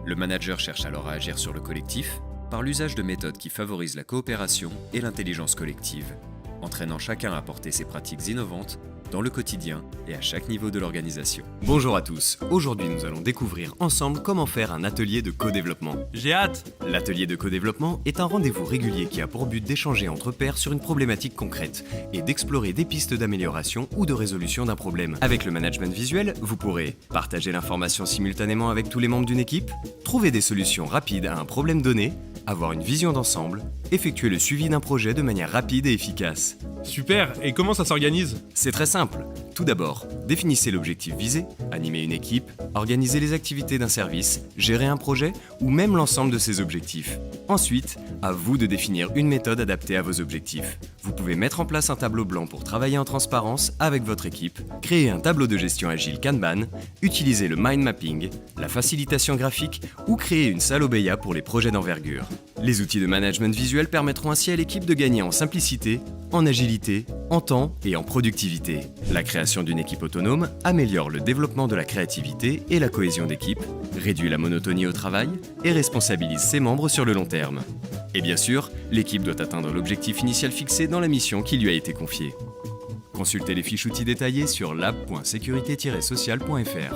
Le manager cherche alors à agir sur le collectif par l'usage de méthodes qui favorisent la coopération et l'intelligence collective, entraînant chacun à porter ses pratiques innovantes dans le quotidien et à chaque niveau de l'organisation. Bonjour à tous, aujourd'hui nous allons découvrir ensemble comment faire un atelier de co-développement. J'ai hâte! L'atelier de co-développement est un rendez-vous régulier qui a pour but d'échanger entre pairs sur une problématique concrète et d'explorer des pistes d'amélioration ou de résolution d'un problème. Avec le management visuel, vous pourrez partager l'information simultanément avec tous les membres d'une équipe, trouver des solutions rapides à un problème donné, avoir une vision d'ensemble, effectuer le suivi d'un projet de manière rapide et efficace. Super! Et comment ça s'organise? C'est très simple. Tout d'abord, définissez l'objectif visé, animez une équipe, organisez les activités d'un service, gérez un projet ou même l'ensemble de ses objectifs. Ensuite, à vous de définir une méthode adaptée à vos objectifs. Vous pouvez mettre en place un tableau blanc pour travailler en transparence avec votre équipe, créer un tableau de gestion agile Kanban, utiliser le mind mapping, la facilitation graphique ou créer une salle Obeya pour les projets d'envergure. Les outils de management visuel permettront ainsi à l'équipe de gagner en simplicité, en agilité, en temps et en productivité. La création d'une équipe autonome améliore le développement de la créativité et la cohésion d'équipe, réduit la monotonie au travail et responsabilise ses membres sur le long terme. Et bien sûr, l'équipe doit atteindre l'objectif initial fixé dans la mission qui lui a été confiée. Consultez les fiches outils détaillées sur lab.sécurité-sociale.fr.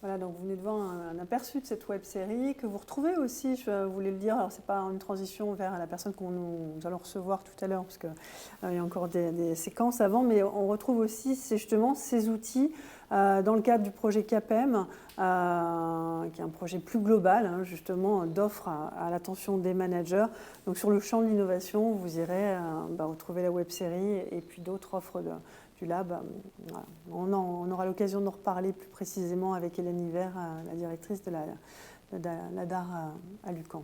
Voilà, donc vous venez de voir un aperçu de cette web-série que vous retrouvez aussi, je voulais le dire, alors c'est pas une transition vers la personne que nous allons recevoir tout à l'heure, parce qu'il y a encore des séquences avant, mais on retrouve aussi justement ces outils dans le cadre du projet CAPEM, qui est un projet plus global, justement, d'offres à l'attention des managers. Donc sur le champ de l'innovation, vous irez retrouver la web-série et puis d'autres offres du lab. Voilà. On aura l'occasion d'en reparler plus précisément avec Hélène Hiver, la directrice de l'ADAR à Lucans,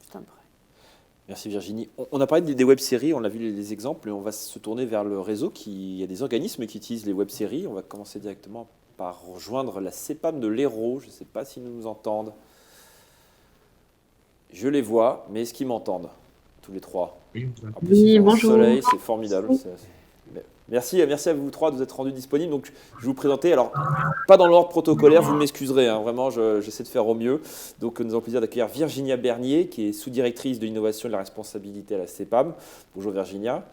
juste après. Merci Virginie. On a parlé des web-séries, on a vu les exemples, et on va se tourner vers le réseau. Il y a des organismes qui utilisent les web-séries. On va commencer directement par rejoindre la CEPAM de l'Hérault. Je ne sais pas s'ils nous entendent. Je les vois, mais est-ce qu'ils m'entendent, tous les trois? En plus, Oui, il fait un bonjour. soleil, c'est formidable. Merci à vous trois de vous être rendus disponibles. Donc, je vais vous présenter, alors, pas dans l'ordre protocolaire, vous m'excuserez, hein, vraiment, j'essaie de faire au mieux. Donc, nous avons le plaisir d'accueillir Virginia Bernier, qui est sous-directrice de l'innovation et de la responsabilité à la CEPAM. Bonjour Virginia,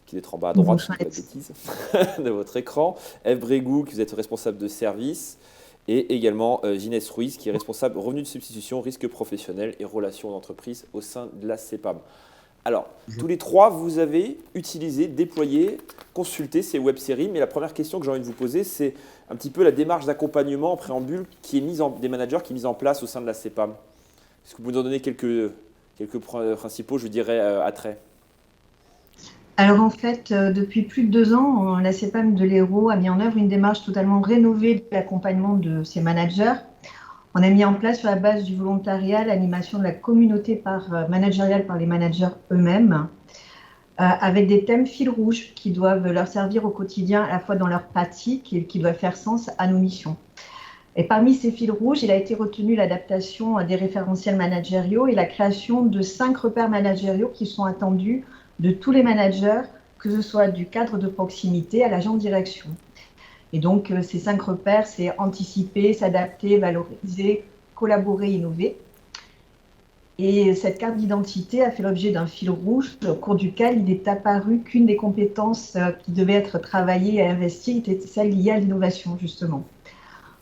qui est en bas à droite, si je dis pas de bêtises, de votre écran. Ève Brégou, qui vous êtes responsable de service. Et également Ginès Ruiz, qui est responsable revenus de substitution, risques professionnels et relations d'entreprise au sein de la CEPAM. Alors, tous les trois, vous avez utilisé, déployé, consulté ces web-séries, mais la première question que j'ai envie de vous poser, c'est un petit peu la démarche d'accompagnement en préambule qui est des managers qui est mise en place au sein de la CEPAM. Est-ce que vous pouvez nous en donner quelques principaux, je dirais, attraits? Alors en fait, depuis plus de 2 ans, la CEPAM de l'Hérault a mis en œuvre une démarche totalement rénovée de l'accompagnement de ses managers. On a mis en place sur la base du volontariat l'animation de la communauté managériale par les managers eux-mêmes, avec des thèmes fils rouges qui doivent leur servir au quotidien à la fois dans leur pratique et qui doivent faire sens à nos missions. Et parmi ces fils rouges, il a été retenu l'adaptation des référentiels managériaux et la création de 5 repères managériaux qui sont attendus de tous les managers, que ce soit du cadre de proximité à l'agent de direction. Et donc, ces 5 repères, c'est anticiper, s'adapter, valoriser, collaborer, innover. Et cette carte d'identité a fait l'objet d'un fil rouge au cours duquel il est apparu qu'une des compétences qui devait être travaillée et investie était celle liée à l'innovation, justement.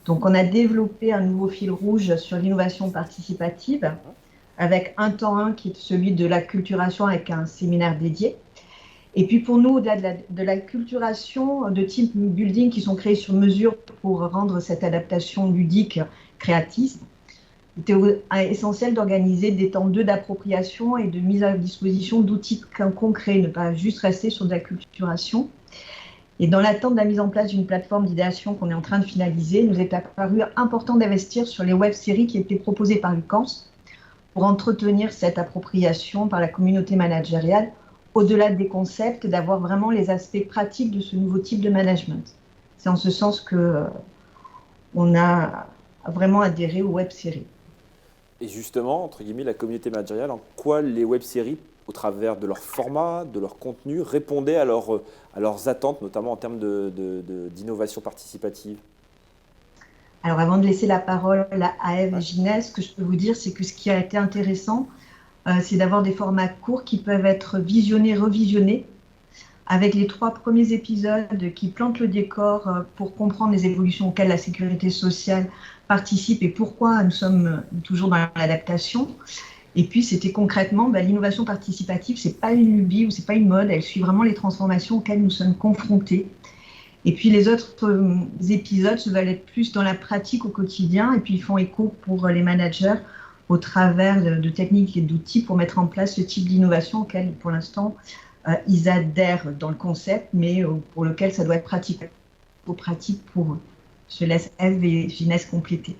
Donc, on a développé un nouveau fil rouge sur l'innovation participative avec un temps 1 qui est celui de l'acculturation avec un séminaire dédié. Et puis pour nous, au-delà de l'acculturation, de team building qui sont créés sur mesure pour rendre cette adaptation ludique créative, il était essentiel d'organiser des temps 2 d'appropriation et de mise à disposition d'outils concrets, ne pas juste rester sur de l'acculturation. Et dans l'attente de la mise en place d'une plateforme d'idéation qu'on est en train de finaliser, il nous est apparu important d'investir sur les web-séries qui étaient proposées par Lucans pour entretenir cette appropriation par la communauté managériale, au-delà des concepts, d'avoir vraiment les aspects pratiques de ce nouveau type de management. C'est en ce sens qu'on a vraiment adhéré aux web-séries. Et justement, entre guillemets, la communauté managériale, en quoi les web-séries, au travers de leur format, de leur contenu, répondaient à leurs attentes, notamment en termes d'innovation participative? Alors avant de laisser la parole à Ève et Ginès, ce que je peux vous dire, c'est que ce qui a été intéressant, c'est d'avoir des formats courts qui peuvent être visionnés, revisionnés, avec les 3 premiers épisodes qui plantent le décor pour comprendre les évolutions auxquelles la sécurité sociale participe et pourquoi nous sommes toujours dans l'adaptation. Et puis, c'était concrètement, l'innovation participative, ce n'est pas une lubie ou ce n'est pas une mode, elle suit vraiment les transformations auxquelles nous sommes confrontés. Et puis, les autres épisodes se veulent être plus dans la pratique au quotidien et puis ils font écho pour les managers au travers de techniques et d'outils pour mettre en place ce type d'innovation auquel, pour l'instant, ils adhèrent dans le concept, mais pour lequel ça doit être pratique pour eux. Je laisse Ève et Ginès compléter.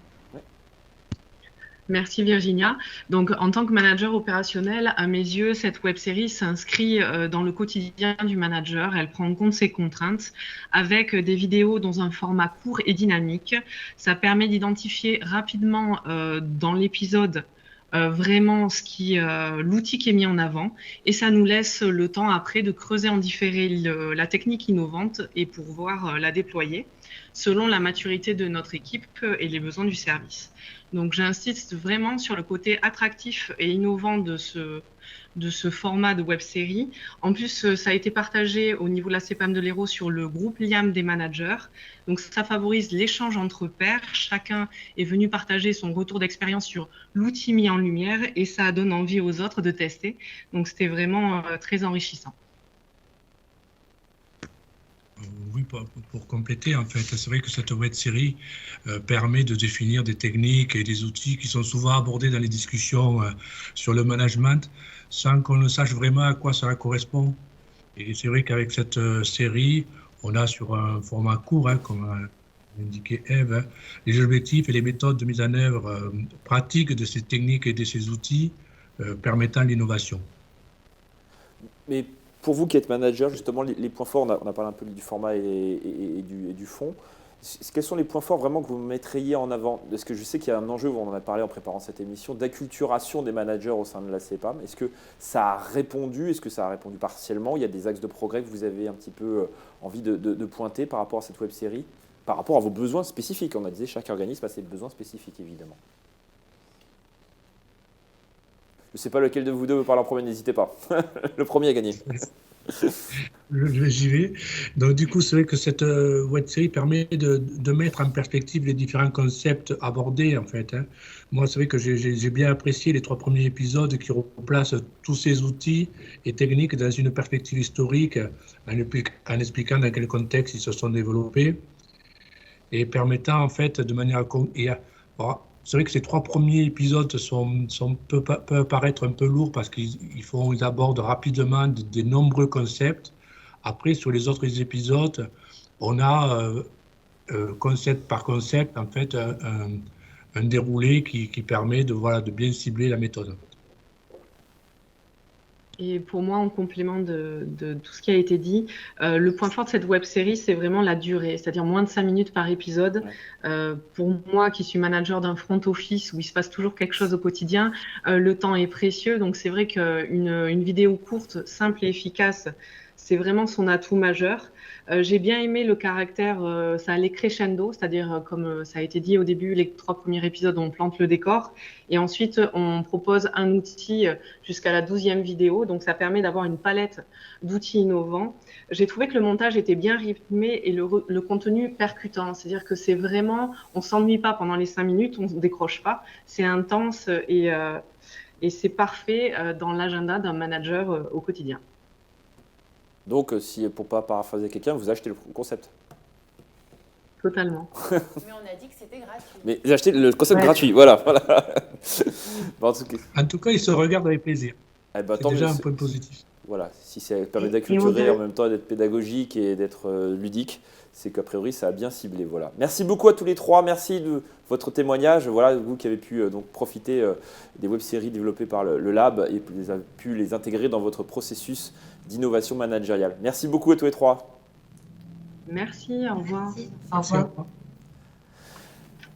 Merci Virginia. Donc, en tant que manager opérationnel, à mes yeux, cette web-série s'inscrit dans le quotidien du manager. Elle prend en compte ses contraintes avec des vidéos dans un format court et dynamique. Ça permet d'identifier rapidement dans l'épisode vraiment l'outil qui est mis en avant et ça nous laisse le temps après de creuser en différé la technique innovante et pouvoir la déployer selon la maturité de notre équipe et les besoins du service. Donc j'insiste vraiment sur le côté attractif et innovant de ce format de web-série. En plus, ça a été partagé au niveau de la CEPAM de l'Hérault sur le groupe LIAM des managers. Donc ça favorise l'échange entre pairs. Chacun est venu partager son retour d'expérience sur l'outil mis en lumière et ça donne envie aux autres de tester. Donc c'était vraiment très enrichissant. Oui, pour compléter, en fait, c'est vrai que cette web-série permet de définir des techniques et des outils qui sont souvent abordés dans les discussions sur le management sans qu'on ne sache vraiment à quoi ça correspond. Et c'est vrai qu'avec cette série, on a sur un format court, comme indiqué Eve, hein, les objectifs et les méthodes de mise en œuvre pratique de ces techniques et de ces outils permettant l'innovation. Mais pour vous qui êtes manager, justement, les points forts, on a parlé un peu du format et du fond. Quels sont les points forts vraiment que vous mettriez en avant? Parce que je sais qu'il y a un enjeu, on en a parlé en préparant cette émission, d'acculturation des managers au sein de la CEPAM. Est-ce que ça a répondu? Est-ce que ça a répondu partiellement? Il y a des axes de progrès que vous avez un petit peu envie de pointer par rapport à cette web-série, par rapport à vos besoins spécifiques? On a dit chaque organisme a ses besoins spécifiques, évidemment. Je ne sais pas lequel de vous deux veut parler en premier, n'hésitez pas. Le premier a gagné. J'y vais. Donc, du coup, c'est vrai que cette web-série permet de mettre en perspective les différents concepts abordés, en fait. Hein. Moi, c'est vrai que j'ai bien apprécié les 3 premiers épisodes qui replacent tous ces outils et techniques dans une perspective historique, en expliquant dans quel contexte ils se sont développés et permettant, en fait, de manière... C'est vrai que ces 3 premiers épisodes peuvent paraître un peu lourds parce qu'ils abordent rapidement de nombreux concepts. Après, sur les autres épisodes, on a concept par concept, en fait, un déroulé qui permet de bien cibler la méthode. Et pour moi, en complément de tout ce qui a été dit, le point fort de cette web-série, c'est vraiment la durée, c'est-à-dire moins de 5 minutes par épisode. Pour moi, qui suis manager d'un front office où il se passe toujours quelque chose au quotidien, le temps est précieux. Donc, c'est vrai qu'une vidéo courte, simple et efficace, c'est vraiment son atout majeur. J'ai bien aimé le caractère, ça allait crescendo, c'est-à-dire comme ça a été dit au début, les 3 premiers épisodes, on plante le décor et ensuite on propose un outil jusqu'à la 12e vidéo, donc ça permet d'avoir une palette d'outils innovants. J'ai trouvé que le montage était bien rythmé et le contenu percutant, c'est-à-dire que c'est vraiment, on s'ennuie pas pendant les 5 minutes, on ne décroche pas, c'est intense et c'est parfait dans l'agenda d'un manager au quotidien. Donc, pour ne pas paraphraser quelqu'un, vous achetez le concept. Totalement. Mais on a dit que c'était gratuit. Mais j'ai acheté le concept gratuit, voilà. Bon, en tout cas, il se regarde avec plaisir. Eh ben, c'est déjà un point positif. Voilà, si ça permet d'acculturer en même temps d'être pédagogique et d'être ludique, c'est qu'a priori ça a bien ciblé. Voilà. Merci beaucoup à tous les 3, merci de votre témoignage. Voilà, vous qui avez pu donc profiter des web-séries développées par le Lab et pu les intégrer dans votre processus d'innovation managériale. Merci beaucoup à tous les 3. Merci, au revoir. Merci, au revoir.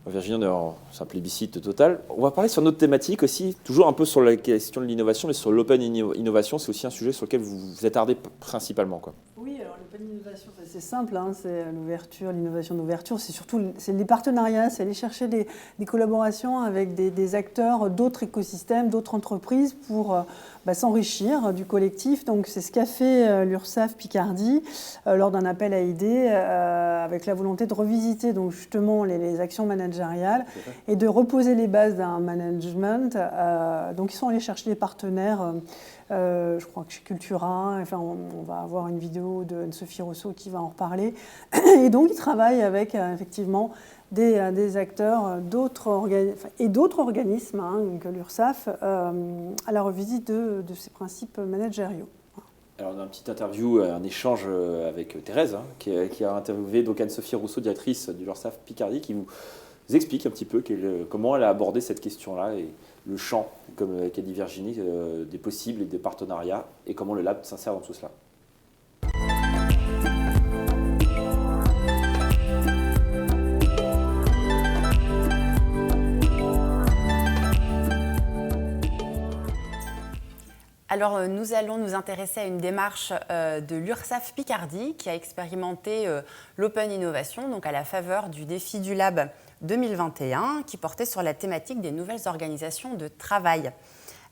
Virginie, c'est un plébiscite total. On va parler sur notre thématique aussi, toujours un peu sur la question de l'innovation, mais sur l'open innovation, c'est aussi un sujet sur lequel vous vous attardez principalement, quoi. Oui, alors l'open innovation, c'est simple, hein, c'est l'ouverture, l'innovation d'ouverture, c'est les partenariats, c'est aller chercher des collaborations avec des acteurs d'autres écosystèmes, d'autres entreprises pour s'enrichir du collectif. Donc c'est ce qu'a fait l'URSSAF Picardie lors d'un appel à idées avec la volonté de revisiter donc justement les actions managériales et de reposer les bases d'un management. Donc ils sont allés chercher des partenaires. Je crois que chez Cultura, enfin, on va avoir une vidéo de Anne-Sophie Rousseau qui va en reparler. Et donc, ils travaillent avec effectivement des acteurs d'autres organismes hein, que l'URSSAF à la revisite de ces principes managériaux. Alors, on a une petite interview, un échange avec Thérèse, hein, qui a interviewé donc Anne-Sophie Rousseau, directrice de l'URSSAF Picardie, qui vous explique un petit peu comment elle a abordé cette question-là et le champ, comme qu'a dit Virginie, des possibles et des partenariats et comment le Lab s'insère dans tout cela. Alors, nous allons nous intéresser à une démarche de l'URSSAF Picardie qui a expérimenté l'Open Innovation, donc à la faveur du défi du Lab 2021, qui portait sur la thématique des nouvelles organisations de travail.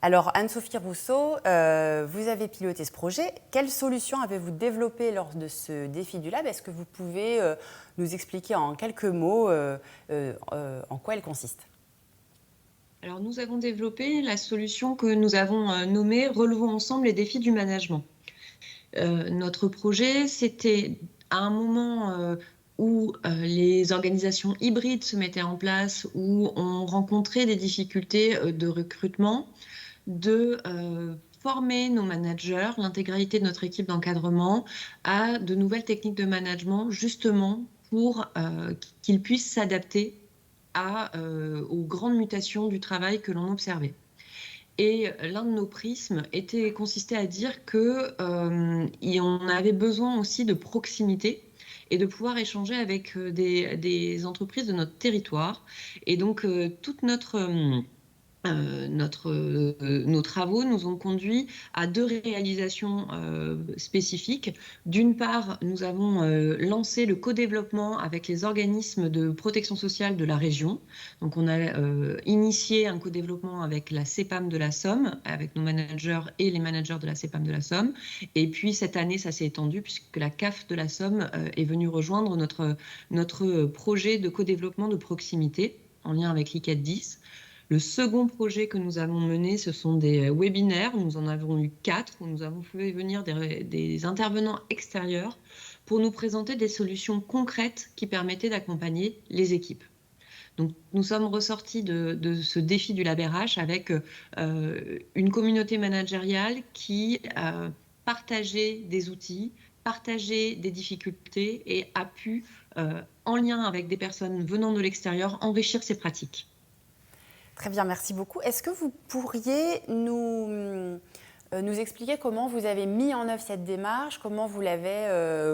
Alors, Anne-Sophie Rousseau, vous avez piloté ce projet. Quelles solutions avez-vous développées lors de ce défi du Lab? Est-ce que vous pouvez nous expliquer en quelques mots en quoi elle consiste? Alors, nous avons développé la solution que nous avons nommée « Relevons ensemble les défis du management ». Notre projet, c'était à un moment où les organisations hybrides se mettaient en place, où on rencontrait des difficultés de recrutement, de former nos managers, l'intégralité de notre équipe d'encadrement, à de nouvelles techniques de management, justement pour qu'ils puissent s'adapter aux grandes mutations du travail que l'on observait. Et l'un de nos prismes consistait à dire qu'on avait besoin aussi de proximité et de pouvoir échanger avec des entreprises de notre territoire. Et donc, toute nos travaux nous ont conduit à 2 réalisations spécifiques. D'une part, nous avons lancé le co-développement avec les organismes de protection sociale de la région. Donc, on a initié un co-développement avec la CEPAM de la Somme, avec nos managers et les managers de la CEPAM de la Somme. Et puis, cette année, ça s'est étendu puisque la CAF de la Somme est venue rejoindre notre projet de co-développement de proximité en lien avec l'ICAT 10. Le second projet que nous avons mené, ce sont des webinaires. Nous en avons eu 4 où nous avons fait venir des intervenants extérieurs pour nous présenter des solutions concrètes qui permettaient d'accompagner les équipes. Donc, nous sommes ressortis de ce défi du Lab RH avec une communauté managériale qui partageait des outils, partageait des difficultés et a pu, en lien avec des personnes venant de l'extérieur, enrichir ses pratiques. Très bien, merci beaucoup. Est-ce que vous pourriez nous expliquer comment vous avez mis en œuvre cette démarche, comment vous l'avez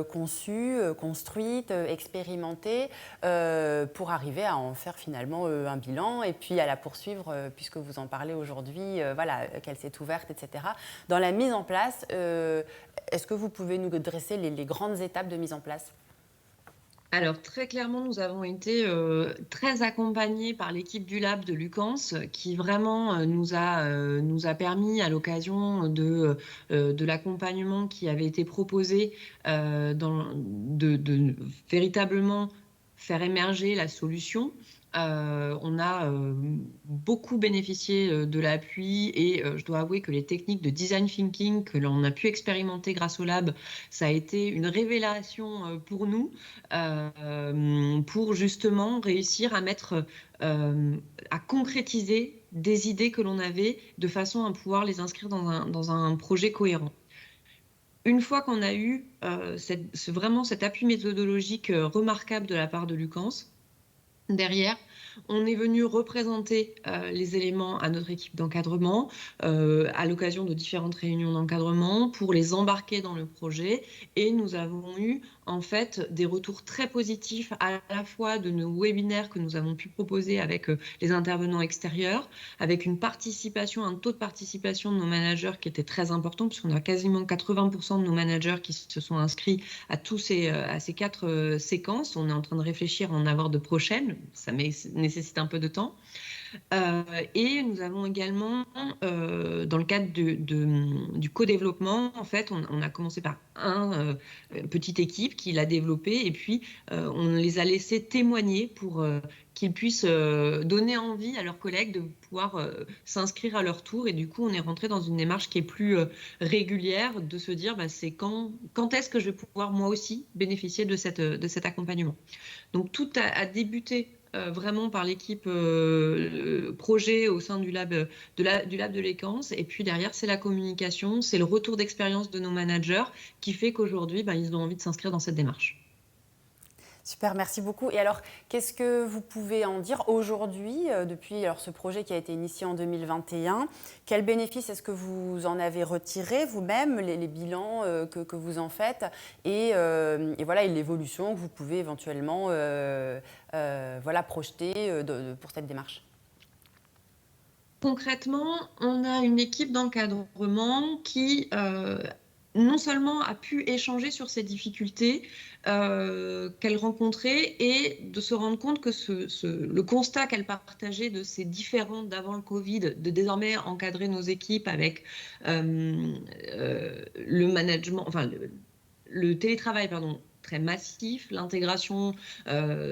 conçue, construite, expérimentée, pour arriver à en faire finalement un bilan et puis à la poursuivre, puisque vous en parlez aujourd'hui, qu'elle s'est ouverte, etc. Dans la mise en place, est-ce que vous pouvez nous dresser les grandes étapes de mise en place ? Alors, très clairement, nous avons été très accompagnés par l'équipe du Lab de Lucans qui vraiment nous a permis, à l'occasion de l'accompagnement qui avait été proposé, de véritablement faire émerger la solution. On a beaucoup bénéficié de l'appui et je dois avouer que les techniques de design thinking que l'on a pu expérimenter grâce au lab, ça a été une révélation pour nous, pour justement réussir à concrétiser des idées que l'on avait de façon à pouvoir les inscrire dans un projet cohérent. Une fois qu'on a eu vraiment cet appui méthodologique remarquable de la part de Lucans, derrière, on est venu représenter les éléments à notre équipe d'encadrement à l'occasion de différentes réunions d'encadrement pour les embarquer dans le projet et nous avons eu en fait des retours très positifs à la fois de nos webinaires que nous avons pu proposer avec les intervenants extérieurs, avec un taux de participation de nos managers qui était très important puisqu'on a quasiment 80% de nos managers qui se sont inscrits à ces 4 séquences. On est en train de réfléchir à en avoir de prochaines, ça nécessite un peu de temps. Et nous avons également, dans le cadre du co-développement, en fait, on a commencé par une petite équipe qui l'a développé et puis on les a laissés témoigner pour qu'ils puissent donner envie à leurs collègues de pouvoir s'inscrire à leur tour. Et du coup, on est rentré dans une démarche qui est plus régulière, de se dire c'est quand est-ce que je vais pouvoir moi aussi bénéficier de cet accompagnement. Donc tout a débuté vraiment par l'équipe projet au sein du lab de Lucans. Et puis derrière, c'est la communication, c'est le retour d'expérience de nos managers qui fait qu'aujourd'hui, ils ont envie de s'inscrire dans cette démarche. Super, merci beaucoup. Et alors, qu'est-ce que vous pouvez en dire aujourd'hui, depuis ce projet qui a été initié en 2021 ? Quels bénéfices est-ce que vous en avez retiré vous-même, les bilans que vous en faites et l'évolution que vous pouvez éventuellement projeter pour cette démarche ? Concrètement, on a une équipe d'encadrement qui non seulement a pu échanger sur ces difficultés qu'elle rencontrait et de se rendre compte que le constat qu'elle partageait de ces différents d'avant le Covid, de désormais encadrer nos équipes avec le management, le télétravail, très massif, l'intégration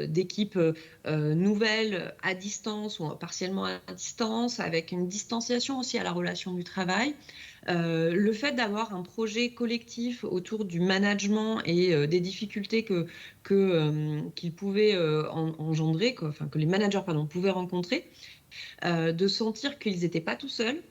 d'équipes nouvelles à distance ou partiellement à distance, avec une distanciation aussi à la relation du travail. Le fait d'avoir un projet collectif autour du management et des difficultés qu'il pouvait engendrer, que les managers pouvaient rencontrer, de sentir qu'ils n'étaient pas tout seuls,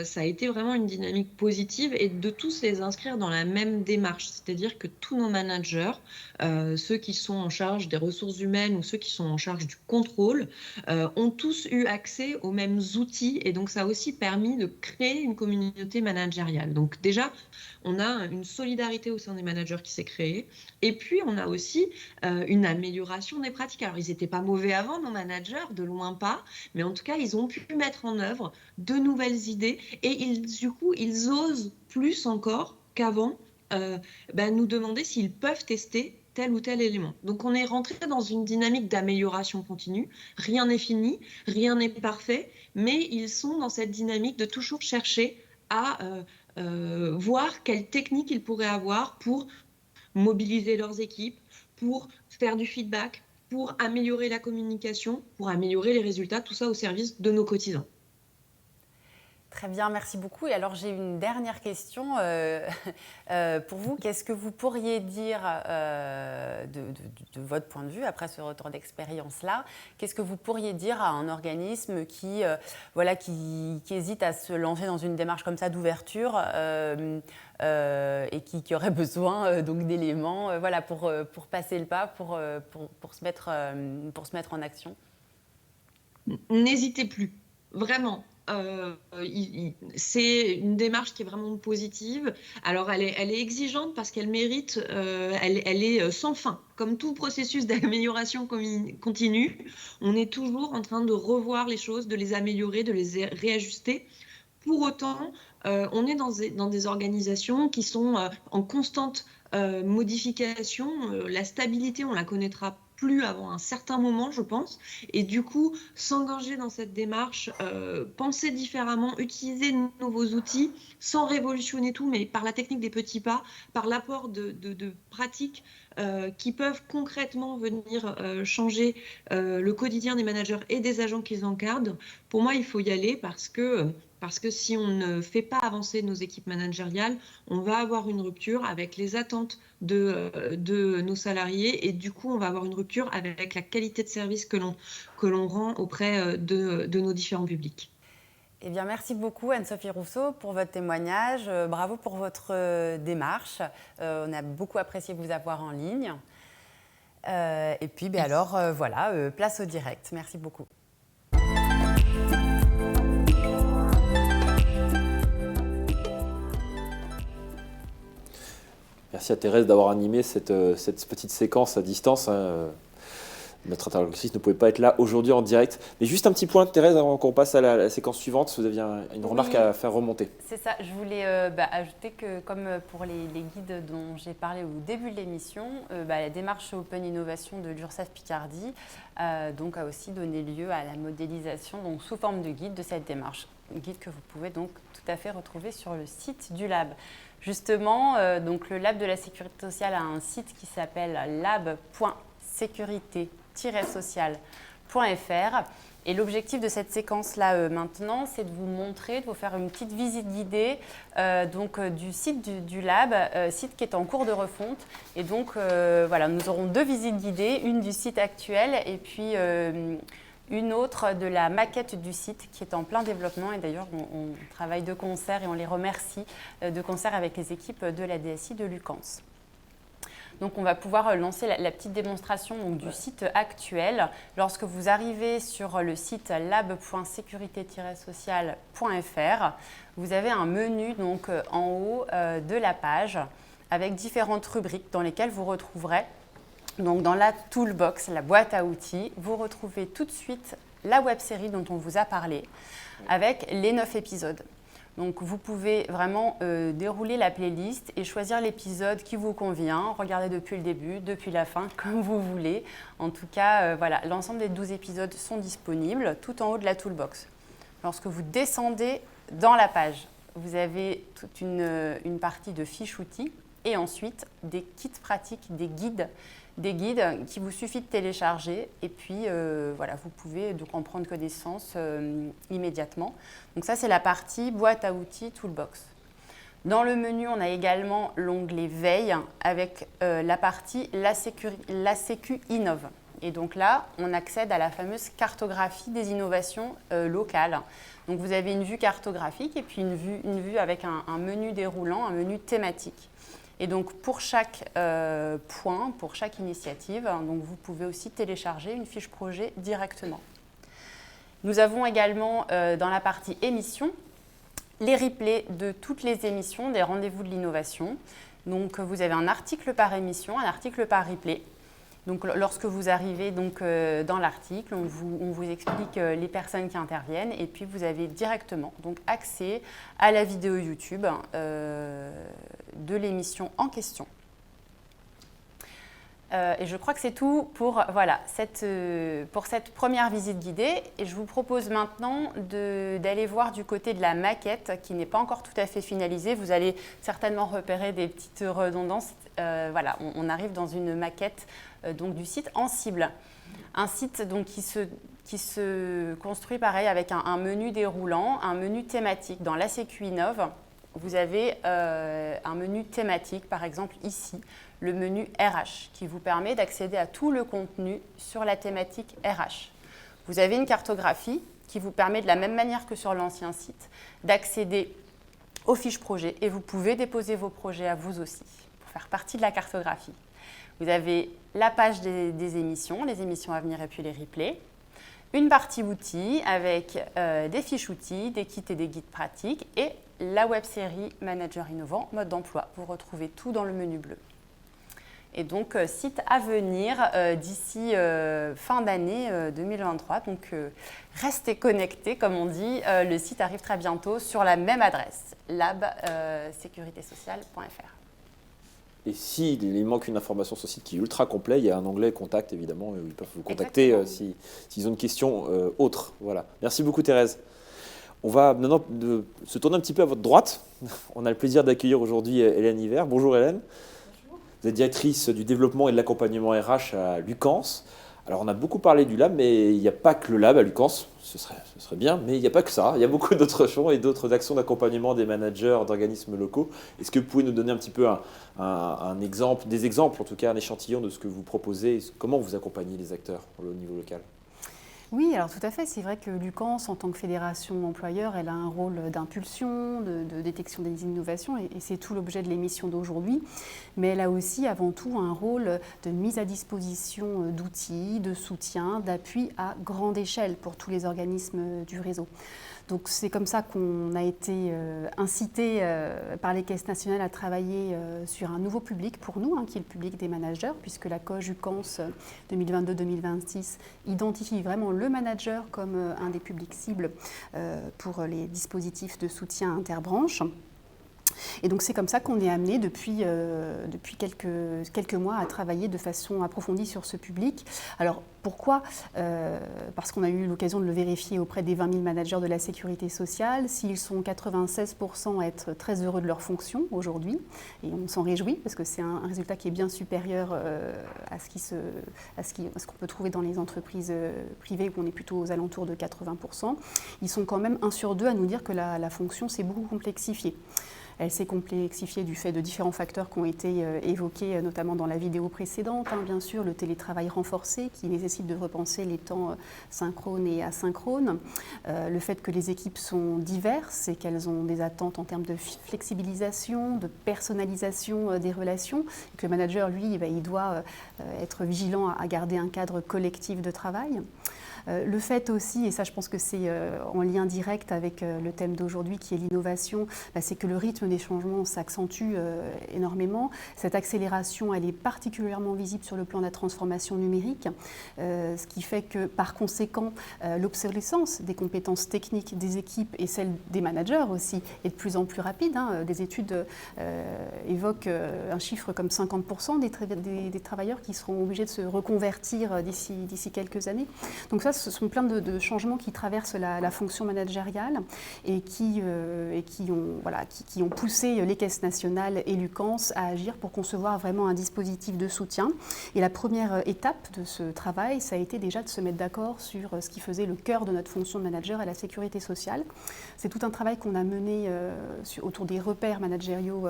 ça a été vraiment une dynamique positive et de tous les inscrire dans la même démarche. C'est-à-dire que tous nos managers, ceux qui sont en charge des ressources humaines ou ceux qui sont en charge du contrôle, ont tous eu accès aux mêmes outils. Et donc, ça a aussi permis de créer une communauté managériale. Donc déjà, on a une solidarité au sein des managers qui s'est créée. Et puis, on a aussi une amélioration des pratiques. Alors, ils n'étaient pas mauvais avant, nos managers, de loin pas. Mais en tout cas, ils ont pu mettre en œuvre de nouvelles idées et du coup, ils osent plus encore qu'avant nous demander s'ils peuvent tester tel ou tel élément. Donc, on est rentré dans une dynamique d'amélioration continue. Rien n'est fini, rien n'est parfait, mais ils sont dans cette dynamique de toujours chercher à voir quelles techniques ils pourraient avoir pour mobiliser leurs équipes, pour faire du feedback, pour améliorer la communication, pour améliorer les résultats, tout ça au service de nos cotisants. Très bien, merci beaucoup. Et alors, j'ai une dernière question pour vous. Qu'est-ce que vous pourriez dire de votre point de vue, après ce retour d'expérience-là, qu'est-ce que vous pourriez dire à un organisme qui hésite à se lancer dans une démarche comme ça d'ouverture et qui aurait besoin donc d'éléments pour passer le pas, pour se mettre en action? N'hésitez plus, vraiment. C'est une démarche qui est vraiment positive. Alors, elle est exigeante parce qu'elle mérite, elle est sans fin. Comme tout processus d'amélioration continue, on est toujours en train de revoir les choses, de les améliorer, de les réajuster. Pour autant, on est dans des organisations qui sont en constante modification. La stabilité, on la connaîtra plus avant un certain moment, je pense. Et du coup, s'engager dans cette démarche, penser différemment, utiliser de nouveaux outils, sans révolutionner tout, mais par la technique des petits pas, par l'apport de pratiques qui peuvent concrètement venir changer le quotidien des managers et des agents qu'ils encadrent. Pour moi, il faut y aller parce que si on ne fait pas avancer nos équipes managériales, on va avoir une rupture avec les attentes de nos salariés et du coup, on va avoir une rupture avec la qualité de service que l'on rend auprès de nos différents publics. Eh bien, merci beaucoup Anne-Sophie Rousseau pour votre témoignage. Bravo pour votre démarche. On a beaucoup apprécié vous avoir en ligne. Et puis, place au direct. Merci beaucoup. Merci à Thérèse d'avoir animé cette petite séquence à distance. Notre interlocutrice ne pouvait pas être là aujourd'hui en direct. Mais juste un petit point, Thérèse, avant qu'on passe à la séquence suivante, si vous aviez une remarque à faire remonter. C'est ça, je voulais ajouter que comme pour les guides dont j'ai parlé au début de l'émission, la démarche Open Innovation de l'URSSAF Picardie a aussi donné lieu à la modélisation sous forme de guide de cette démarche. Un guide que vous pouvez donc tout à fait retrouver sur le site du Lab. Justement, le Lab de la Sécurité sociale a un site qui s'appelle lab.sécurité-sociale.fr et l'objectif de cette séquence-là maintenant, c'est de vous montrer, de vous faire une petite visite guidée du site du Lab, site qui est en cours de refonte. Et donc, nous aurons 2 visites guidées, une du site actuel et puis une autre de la maquette du site qui est en plein développement. Et d'ailleurs, on travaille de concert et on les remercie de concert avec les équipes de la DSI de Lucans. Donc, on va pouvoir lancer la petite démonstration du site actuel. Lorsque vous arrivez sur le site lab.sécurité-sociale.fr, vous avez un menu en haut de la page avec différentes rubriques dans lesquelles vous retrouverez. Donc, dans la toolbox, la boîte à outils, vous retrouvez tout de suite la web-série dont on vous a parlé avec les 9 épisodes. Donc, vous pouvez vraiment dérouler la playlist et choisir l'épisode qui vous convient, regarder depuis le début, depuis la fin, comme vous voulez. En tout cas, l'ensemble des 12 épisodes sont disponibles tout en haut de la toolbox. Lorsque vous descendez dans la page, vous avez toute une partie de fiches outils et ensuite des kits pratiques, des guides qui vous suffit de télécharger et puis vous pouvez donc en prendre connaissance immédiatement. Donc ça, c'est la partie boîte à outils Toolbox. Dans le menu, on a également l'onglet Veille avec la partie La Sécu Innove. Et donc là, on accède à la fameuse cartographie des innovations locales. Donc vous avez une vue cartographique et puis une vue avec un menu déroulant, un menu thématique. Et donc pour chaque point, pour chaque initiative, donc vous pouvez aussi télécharger une fiche projet directement. Nous avons également dans la partie émissions, les replays de toutes les émissions des rendez-vous de l'innovation. Donc vous avez un article par émission, un article par replay. Donc lorsque vous arrivez donc, dans l'article, on vous explique les personnes qui interviennent et puis vous avez directement donc, accès à la vidéo YouTube de l'émission en question. Et je crois que c'est tout pour, voilà, pour cette première visite guidée. Et je vous propose maintenant d'aller voir du côté de la maquette qui n'est pas encore tout à fait finalisée. Vous allez certainement repérer des petites redondances. Voilà, on arrive dans une maquette donc, du site en cible. Un site donc, qui se construit pareil avec un menu déroulant, un menu thématique. Dans la Sécu Innov, vous avez un menu thématique, par exemple ici, le menu RH, qui vous permet d'accéder à tout le contenu sur la thématique RH. Vous avez une cartographie qui vous permet, de la même manière que sur l'ancien site, d'accéder aux fiches projets et vous pouvez déposer vos projets à vous aussi, pour faire partie de la cartographie. Vous avez la page des émissions, les émissions à venir et puis les replays. Une partie outils avec des fiches outils, des kits et des guides pratiques et la web-série Manager Innovant, mode d'emploi. Vous retrouvez tout dans le menu bleu. Et donc, site à venir d'ici fin d'année 2023. Donc, restez connectés, comme on dit. Le site arrive très bientôt sur la même adresse, labsecuritésociale.fr. Et s'il manque une information sur ce site qui est ultra complet, il y a un onglet contact, évidemment, où ils peuvent vous contacter s'ils ont une question autre. Voilà. Merci beaucoup, Thérèse. On va maintenant se tourner un petit peu à votre droite. On a le plaisir d'accueillir aujourd'hui Hélène Hiver. Bonjour Hélène. Bonjour. Vous êtes directrice du développement et de l'accompagnement RH à Lucans. Alors on a beaucoup parlé du lab, mais il n'y a pas que le lab à Lucans. Ce serait bien, mais il n'y a pas que ça. Il y a beaucoup d'autres champs et d'autres actions d'accompagnement des managers d'organismes locaux. Est-ce que vous pouvez nous donner un petit peu un exemple, des exemples, en tout cas un échantillon de ce que vous proposez, comment vous accompagnez les acteurs au niveau local ? Oui, alors tout à fait. C'est vrai que Lucans, en tant que fédération employeur, elle a un rôle d'impulsion, de détection des innovations, et c'est tout l'objet de l'émission d'aujourd'hui. Mais elle a aussi, avant tout, un rôle de mise à disposition d'outils, de soutien, d'appui à grande échelle pour tous les organismes du réseau. Donc c'est comme ça qu'on a été incité par les caisses nationales à travailler sur un nouveau public pour nous, qui est le public des managers, puisque la COG UCANS 2022-2026 identifie vraiment le manager comme un des publics cibles pour les dispositifs de soutien interbranche. Et donc c'est comme ça qu'on est amené depuis quelques mois à travailler de façon approfondie sur ce public. Alors pourquoi ? Parce qu'on a eu l'occasion de le vérifier auprès des 20 000 managers de la sécurité sociale. S'ils sont 96% à être très heureux de leur fonction aujourd'hui, et on s'en réjouit parce que c'est un résultat qui est bien supérieur à ce qu'on peut trouver dans les entreprises privées où on est plutôt aux alentours de 80%, ils sont quand même 1 sur 2 à nous dire que la fonction s'est beaucoup complexifiée. Elle s'est complexifiée du fait de différents facteurs qui ont été évoqués, notamment dans la vidéo précédente. Bien sûr, le télétravail renforcé qui nécessite de repenser les temps synchrones et asynchrones. Le fait que les équipes sont diverses et qu'elles ont des attentes en termes de flexibilisation, de personnalisation des relations. Et que le manager, lui, il doit être vigilant à garder un cadre collectif de travail. Le fait aussi, et ça je pense que c'est en lien direct avec le thème d'aujourd'hui qui est l'innovation, c'est que le rythme des changements s'accentue énormément. Cette accélération, elle est particulièrement visible sur le plan de la transformation numérique, ce qui fait que par conséquent, l'obsolescence des compétences techniques des équipes et celle des managers aussi est de plus en plus rapide. Des études évoquent un chiffre comme 50% des travailleurs qui seront obligés de se reconvertir d'ici quelques années. Donc ça, ce sont plein de changements qui traversent la fonction managériale et qui ont poussé les caisses nationales et l'UCANSS à agir pour concevoir vraiment un dispositif de soutien. Et la première étape de ce travail, ça a été déjà de se mettre d'accord sur ce qui faisait le cœur de notre fonction de manager à la sécurité sociale. C'est tout un travail qu'on a mené autour des repères managériaux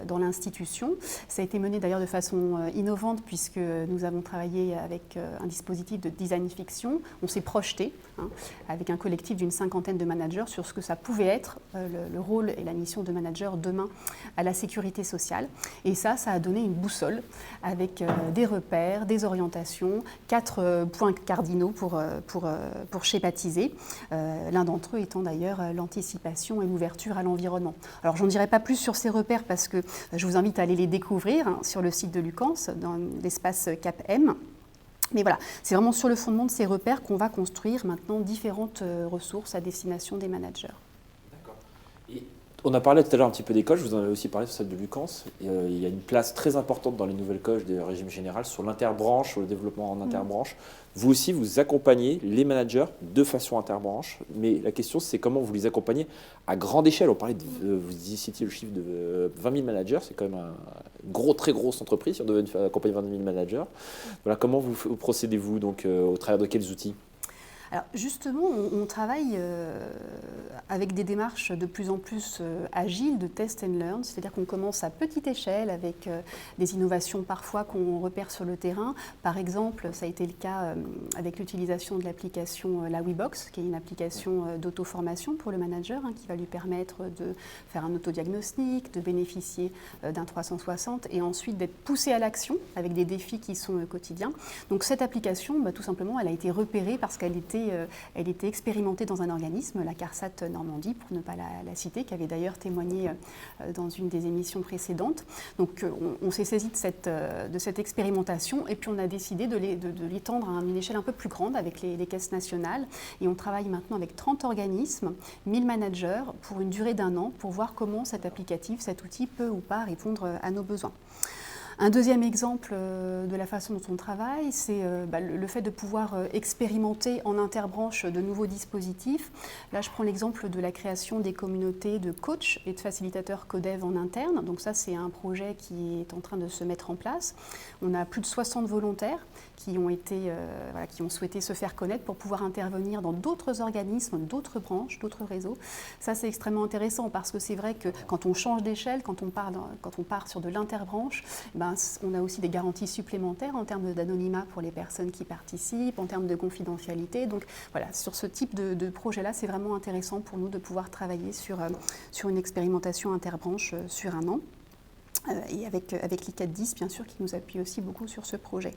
dans l'institution. Ça a été mené d'ailleurs de façon innovante puisque nous avons travaillé avec un dispositif de design fiction. On s'est projeté avec un collectif d'une 50aine de managers sur ce que ça pouvait être le rôle et la mission de manager demain à la sécurité sociale. Et ça a donné une boussole avec des repères, des orientations, 4 points cardinaux pour schématiser. L'un d'entre eux étant d'ailleurs l'anticipation et l'ouverture à l'environnement. Alors j'en dirai pas plus sur ces repères parce que je vous invite à aller les découvrir sur le site de l'UCANSS dans l'espace CAP-M. Mais voilà, c'est vraiment sur le fondement de ces repères qu'on va construire maintenant différentes ressources à destination des managers. D'accord. Et on a parlé tout à l'heure un petit peu des coachs, vous en avez aussi parlé sur celle de l'UCANSS. Il y a une place très importante dans les nouvelles coachs du régime général sur l'interbranche, sur le développement en interbranche. Vous aussi, vous accompagnez les managers de façon interbranche, mais la question c'est comment vous les accompagnez à grande échelle. On parlait vous citiez le chiffre de 20 000 managers, c'est quand même une très grosse entreprise si on devait accompagner 20 000 managers. Voilà, comment vous procédez-vous donc au travers de quels outils ? Alors justement, on travaille avec des démarches de plus en plus agiles de test and learn, c'est-à-dire qu'on commence à petite échelle avec des innovations parfois qu'on repère sur le terrain. Par exemple, ça a été le cas avec l'utilisation de l'application la WeBox, qui est une application d'auto-formation pour le manager, qui va lui permettre de faire un autodiagnostic, de bénéficier d'un 360 et ensuite d'être poussé à l'action avec des défis qui sont quotidiens. Donc cette application, tout simplement, elle a été repérée parce qu'elle était expérimentée dans un organisme, la CARSAT Normandie, pour ne pas la citer, qui avait d'ailleurs témoigné dans une des émissions précédentes. Donc on s'est saisi de cette expérimentation et puis on a décidé de l'étendre à une échelle un peu plus grande avec les caisses nationales. Et on travaille maintenant avec 30 organismes, 1000 managers pour une durée d'1 an pour voir comment cet applicatif, cet outil peut ou pas répondre à nos besoins. Un deuxième exemple de la façon dont on travaille, c'est le fait de pouvoir expérimenter en interbranche de nouveaux dispositifs. Là, je prends l'exemple de la création des communautés de coachs et de facilitateurs codev en interne. Donc ça, c'est un projet qui est en train de se mettre en place. On a plus de 60 volontaires qui ont souhaité se faire connaître pour pouvoir intervenir dans d'autres organismes, d'autres branches, d'autres réseaux. Ça, c'est extrêmement intéressant parce que c'est vrai que quand on change d'échelle, quand on part sur de l'interbranche, on a aussi des garanties supplémentaires en termes d'anonymat pour les personnes qui participent, en termes de confidentialité. Donc voilà, sur ce type de projet-là, c'est vraiment intéressant pour nous de pouvoir travailler sur une expérimentation interbranche sur 1 an. Et avec l'ICAT10, bien sûr, qui nous appuie aussi beaucoup sur ce projet.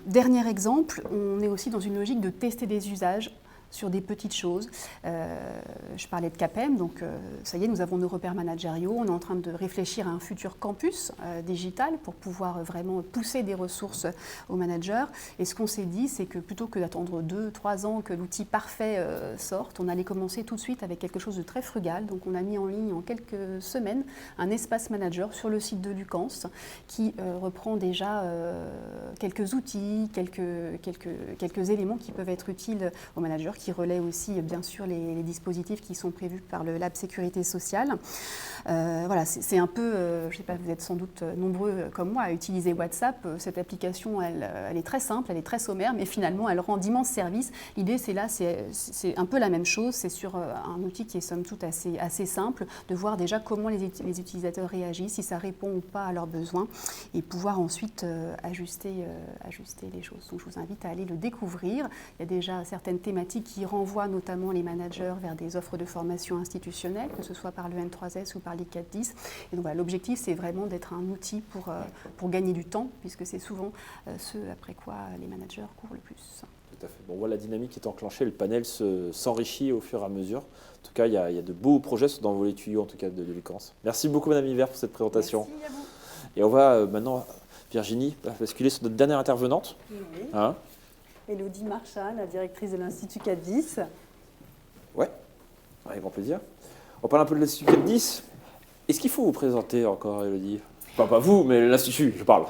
Dernier exemple, on est aussi dans une logique de tester des usages sur des petites choses. Je parlais de CAP-M, donc ça y est, nous avons nos repères managériaux. On est en train de réfléchir à un futur campus digital pour pouvoir vraiment pousser des ressources aux managers. Et ce qu'on s'est dit, c'est que plutôt que d'attendre 2-3 ans que l'outil parfait sorte, on allait commencer tout de suite avec quelque chose de très frugal. Donc on a mis en ligne en quelques semaines un espace manager sur le site de l'UCANSS qui reprend déjà quelques outils, quelques éléments qui peuvent être utiles aux managers, qui relaie aussi bien sûr les dispositifs qui sont prévus par le Lab Sécurité Sociale. Voilà, c'est un peu, je ne sais pas, vous êtes sans doute nombreux comme moi à utiliser WhatsApp. Cette application, elle est très simple, elle est très sommaire, mais finalement elle rend d'immenses services. L'idée, c'est un peu la même chose, c'est sur un outil qui est somme toute assez simple, de voir déjà comment les utilisateurs réagissent, si ça répond ou pas à leurs besoins, et pouvoir ensuite ajuster les choses. Donc je vous invite à aller le découvrir. Il y a déjà certaines thématiques qui renvoient notamment les managers vers des offres de formation institutionnelles, que ce soit par le N3S ou par l'ICAT10. Et donc voilà, l'objectif, c'est vraiment d'être un outil pour gagner du temps, puisque c'est souvent ce après quoi les managers courent le plus. Tout à fait. Bon, voilà, la dynamique est enclenchée, le panel s'enrichit au fur et à mesure. En tout cas, il y a de beaux projets dans vos tuyaux, en tout cas, de l'UCANSS. Merci beaucoup, Madame Hiver, pour cette présentation. Merci à vous. Et on va maintenant, Virginie, basculer sur notre dernière intervenante. Oui. Hein? Élodie Marchal, la directrice de l'Institut CAT10. Ouais, avec grand plaisir. On parle un peu de l'Institut CAT10. Est-ce qu'il faut vous présenter encore, Élodie? Enfin, pas vous, mais l'Institut, je parle.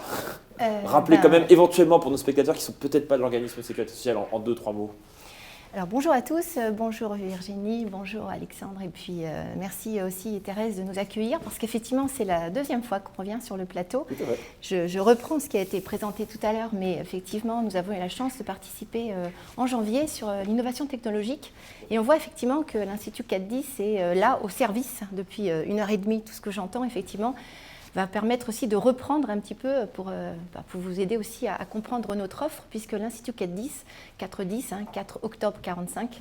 Rappelez quand même éventuellement pour nos spectateurs qui ne sont peut-être pas de l'organisme de sécurité sociale en 2-3 mots. Alors bonjour à tous, bonjour Virginie, bonjour Alexandre et puis merci aussi Thérèse de nous accueillir parce qu'effectivement c'est la deuxième fois qu'on revient sur le plateau. Je reprends ce qui a été présenté tout à l'heure mais effectivement nous avons eu la chance de participer en janvier sur l'innovation technologique et on voit effectivement que l'Institut 410 est là au service depuis 1h30, tout ce que j'entends effectivement va permettre aussi de reprendre un petit peu pour vous aider aussi à comprendre notre offre, puisque l'Institut 410, 4 octobre 45,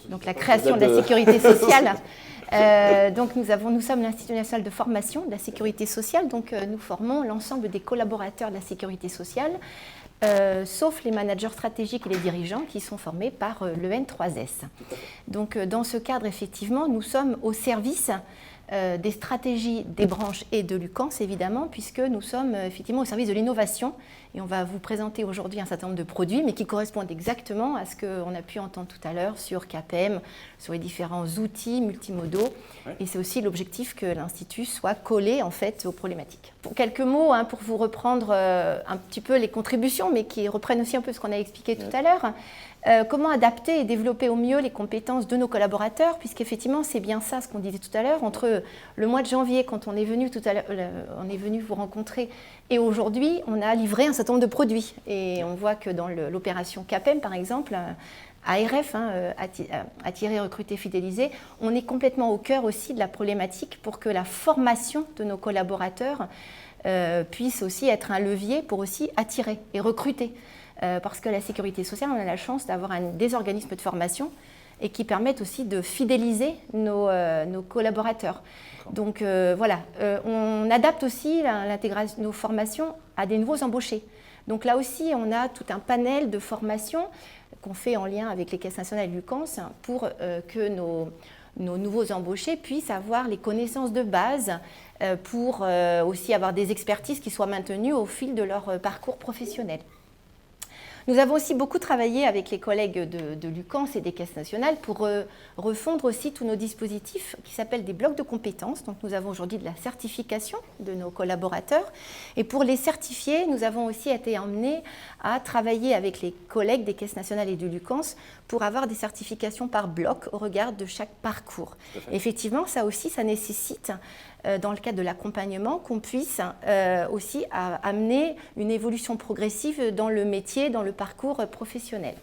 donc la création de la sécurité sociale. Donc nous sommes l'Institut national de formation de la sécurité sociale, donc nous formons l'ensemble des collaborateurs de la sécurité sociale, sauf les managers stratégiques et les dirigeants qui sont formés par l'EN3S. Donc dans ce cadre, effectivement, nous sommes au service des stratégies des branches et de l'UCANS, évidemment, puisque nous sommes effectivement au service de l'innovation. Et on va vous présenter aujourd'hui un certain nombre de produits, mais qui correspondent exactement à ce qu'on a pu entendre tout à l'heure sur KPM, sur les différents outils multimodaux. Ouais. Et c'est aussi l'objectif que l'Institut soit collé, en fait, aux problématiques. Pour quelques mots, pour vous reprendre un petit peu les contributions, mais qui reprennent aussi un peu ce qu'on a expliqué tout à l'heure. Comment adapter et développer au mieux les compétences de nos collaborateurs, puisqu'effectivement c'est bien ça ce qu'on disait tout à l'heure, entre le mois de janvier quand on est venu on est venu vous rencontrer et aujourd'hui on a livré un certain nombre de produits et on voit que dans l'opération KPM par exemple, ARF, attirer, recruter, fidéliser, on est complètement au cœur aussi de la problématique pour que la formation de nos collaborateurs puisse aussi être un levier pour aussi attirer et recruter. Parce que la sécurité sociale, on a la chance d'avoir des organismes de formation et qui permettent aussi de fidéliser nos collaborateurs. Donc voilà, on adapte aussi l'intégration, nos formations à des nouveaux embauchés. Donc là aussi, on a tout un panel de formations qu'on fait en lien avec les caisses nationales et l'UCANS pour que nos nouveaux embauchés puissent avoir les connaissances de base pour aussi avoir des expertises qui soient maintenues au fil de leur parcours professionnel. Nous avons aussi beaucoup travaillé avec les collègues de l'UCANS et des caisses nationales pour refondre aussi tous nos dispositifs qui s'appellent des blocs de compétences. Donc nous avons aujourd'hui de la certification de nos collaborateurs. Et pour les certifier, nous avons aussi été emmenés à travailler avec les collègues des caisses nationales et de l'UCANS pour avoir des certifications par bloc au regard de chaque parcours. Effectivement, ça aussi, ça nécessite dans le cadre de l'accompagnement, qu'on puisse aussi amener une évolution progressive dans le métier, dans le parcours professionnel.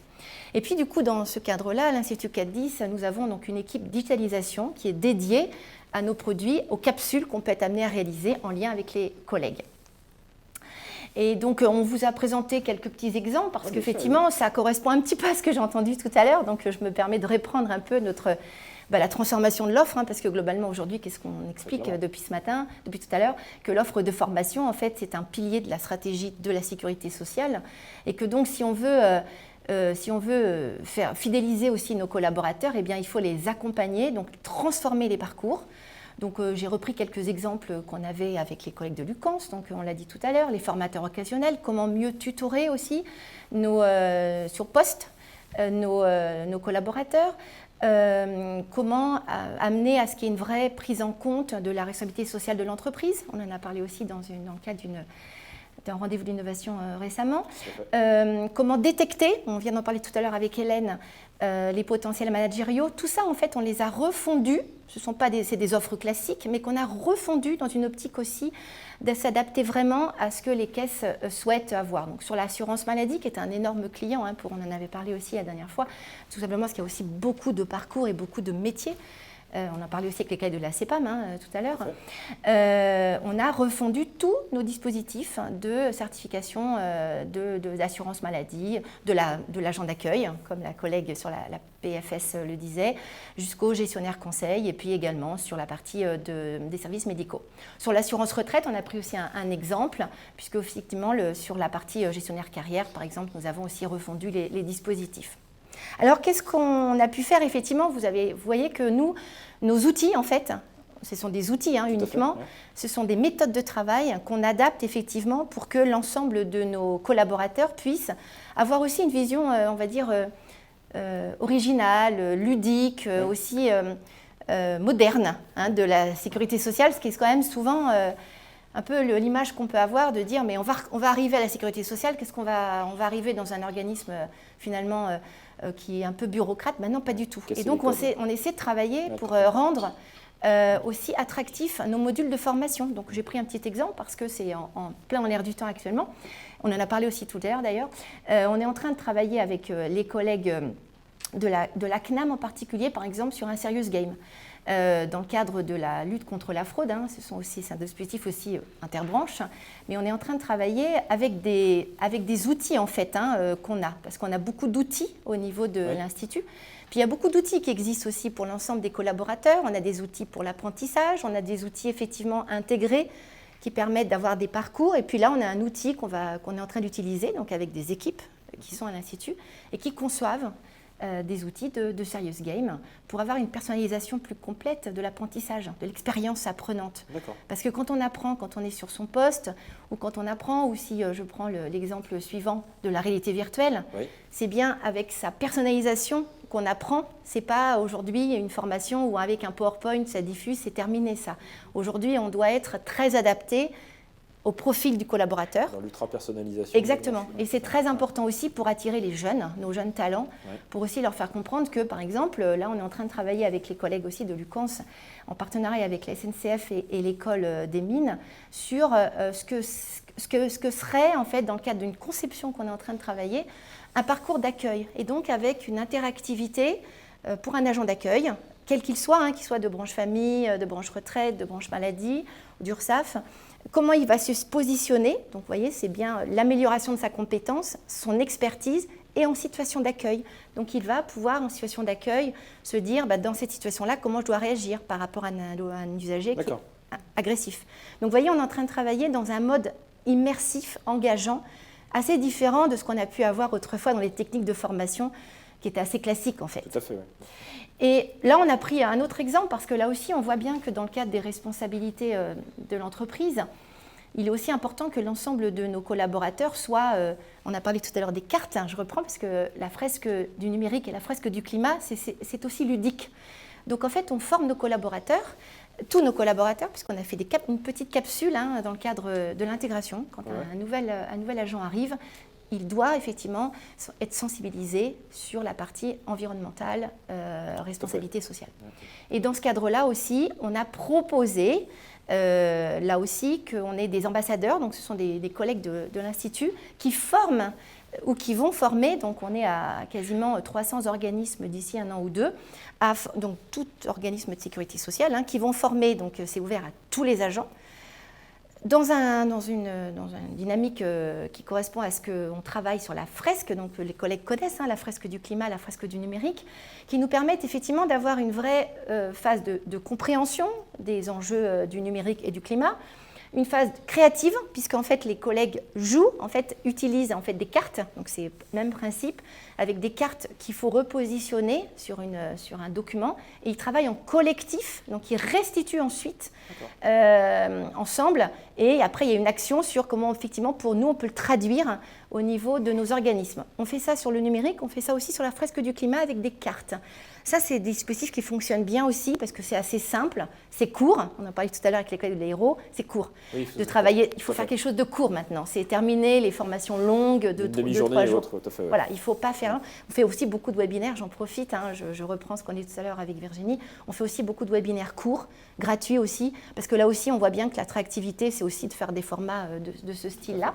Et puis du coup, dans ce cadre-là, à l'Institut 410, nous avons donc une équipe digitalisation qui est dédiée à nos produits, aux capsules qu'on peut être amené à réaliser en lien avec les collègues. Et donc, on vous a présenté quelques petits exemples parce qu'effectivement, ça correspond un petit peu à ce que j'ai entendu tout à l'heure. Donc, je me permets de reprendre un peu la transformation de l'offre, parce que globalement aujourd'hui, qu'est-ce qu'on explique depuis ce matin, depuis tout à l'heure, que l'offre de formation, en fait, c'est un pilier de la stratégie de la sécurité sociale, et que donc si on veut faire fidéliser aussi nos collaborateurs, eh bien, il faut les accompagner, donc transformer les parcours. Donc j'ai repris quelques exemples qu'on avait avec les collègues de l'UCANS, donc on l'a dit tout à l'heure, les formateurs occasionnels, comment mieux tutorer aussi sur poste nos collaborateurs. Comment amener à ce qu'il y ait une vraie prise en compte de la responsabilité sociale de l'entreprise. On en a parlé aussi dans le cadre d'un rendez-vous d'innovation récemment. Comment détecter, on vient d'en parler tout à l'heure avec Hélène, les potentiels managériaux. Tout ça, en fait, on les a refondus. C'est des offres classiques, mais qu'on a refondus dans une optique aussi de s'adapter vraiment à ce que les caisses souhaitent avoir. Donc, sur l'assurance maladie, qui est un énorme client, on en avait parlé aussi la dernière fois, tout simplement parce qu'il y a aussi beaucoup de parcours et beaucoup de métiers. On a parlé aussi avec les cahiers de la CEPAM tout à l'heure. On a refondu tous nos dispositifs de certification d'assurance maladie, de l'agent d'accueil, comme la collègue sur la PFS le disait, jusqu'au gestionnaire conseil, et puis également sur la partie des services médicaux. Sur l'assurance retraite, on a pris aussi un exemple, puisque effectivement, sur la partie gestionnaire carrière, par exemple, nous avons aussi refondu les dispositifs. Alors, qu'est-ce qu'on a pu faire effectivement ? Vous voyez que nos outils, en fait, ce sont des outils uniquement, ce sont des méthodes de travail qu'on adapte effectivement pour que l'ensemble de nos collaborateurs puissent avoir aussi une vision, on va dire, originale, ludique, aussi moderne de la sécurité sociale, ce qui est quand même souvent un peu l'image qu'on peut avoir de dire mais on va arriver à la sécurité sociale, on va arriver dans un organisme finalement qui est un peu bureaucrate. Ben non, pas du tout. Et donc on essaie de travailler pour rendre aussi attractifs nos modules de formation. Donc j'ai pris un petit exemple parce que c'est en plein en l'air du temps actuellement. On en a parlé aussi tout à l'heure d'ailleurs. On est en train de travailler avec les collègues de la CNAM en particulier, par exemple, sur un serious game. Dans le cadre de la lutte contre la fraude, c'est un dispositif aussi interbranche, mais on est en train de travailler avec des outils en fait qu'on a, parce qu'on a beaucoup d'outils au niveau de l'Institut. Puis il y a beaucoup d'outils qui existent aussi pour l'ensemble des collaborateurs. On a des outils pour l'apprentissage, on a des outils effectivement intégrés qui permettent d'avoir des parcours. Et puis là, on a un outil qu'on est en train d'utiliser, donc avec des équipes qui sont à l'Institut et qui conçoivent des outils de serious game pour avoir une personnalisation plus complète de l'apprentissage, de l'expérience apprenante. Parce que quand on apprend, quand on est sur son poste, ou quand on apprend, ou si je prends l'exemple suivant de la réalité virtuelle, c'est bien avec sa personnalisation qu'on apprend. C'est pas aujourd'hui une formation où avec un PowerPoint, ça diffuse, c'est terminé ça. Aujourd'hui, on doit être très adapté au profil du collaborateur. Dans l'ultra-personnalisation. Exactement. Et c'est très important aussi pour attirer les jeunes, nos jeunes talents, pour aussi leur faire comprendre que, par exemple, là, on est en train de travailler avec les collègues aussi de l'UCANS, en partenariat avec la SNCF et l'école des mines, sur ce que serait, en fait, dans le cadre d'une conception qu'on est en train de travailler, un parcours d'accueil. Et donc, avec une interactivité pour un agent d'accueil, quel qu'il soit de branche famille, de branche retraite, de branche maladie, d'URSSAF, comment il va se positionner. Donc, vous voyez, c'est bien l'amélioration de sa compétence, son expertise et en situation d'accueil. Donc, il va pouvoir, en situation d'accueil, se dire, dans cette situation-là, comment je dois réagir par rapport à un usager qui est agressif. Donc, vous voyez, on est en train de travailler dans un mode immersif, engageant, assez différent de ce qu'on a pu avoir autrefois dans les techniques de formation, qui étaient assez classiques, en fait. Tout à fait, oui. Et là, on a pris un autre exemple parce que là aussi, on voit bien que dans le cadre des responsabilités de l'entreprise, il est aussi important que l'ensemble de nos collaborateurs soient, on a parlé tout à l'heure des cartes, je reprends parce que la fresque du numérique et la fresque du climat, c'est aussi ludique. Donc en fait, on forme nos collaborateurs, tous nos collaborateurs, puisqu'on a fait une petite capsule dans le cadre de l'intégration. Quand un nouvel agent arrive, il doit effectivement être sensibilisé sur la partie environnementale, responsabilité sociale. Et dans ce cadre-là aussi, on a proposé, là aussi, qu'on ait des ambassadeurs, donc ce sont des collègues de l'Institut, qui forment ou qui vont former, donc on est à quasiment 300 organismes d'ici 1 an ou 2, donc tout organisme de sécurité sociale, qui vont former, donc c'est ouvert à tous les agents, dans une dynamique qui correspond à ce qu'on travaille sur la fresque, donc les collègues connaissent la fresque du climat, la fresque du numérique, qui nous permettent effectivement d'avoir une vraie phase de compréhension des enjeux du numérique et du climat, une phase créative, puisqu'en fait les collègues jouent, utilisent des cartes, donc c'est le même principe, avec des cartes qu'il faut repositionner sur un document, et ils travaillent en collectif, donc ils restituent ensuite ensemble, et après il y a une action sur comment effectivement pour nous on peut le traduire au niveau de nos organismes. On fait ça sur le numérique, on fait ça aussi sur la fresque du climat avec des cartes. Ça, c'est des dispositifs qui fonctionnent bien aussi parce que c'est assez simple, c'est court. On en parlait tout à l'heure avec les collègues de l'Aéro, c'est court. Oui, de travailler, il faut faire quelque chose de court maintenant. C'est terminé les formations longues de 2-3 jours. Tout à fait, voilà, il ne faut pas faire. On fait aussi beaucoup de webinaires, j'en profite, je reprends ce qu'on dit tout à l'heure avec Virginie. On fait aussi beaucoup de webinaires courts, gratuits aussi, parce que là aussi, on voit bien que l'attractivité, c'est aussi de faire des formats de ce style-là.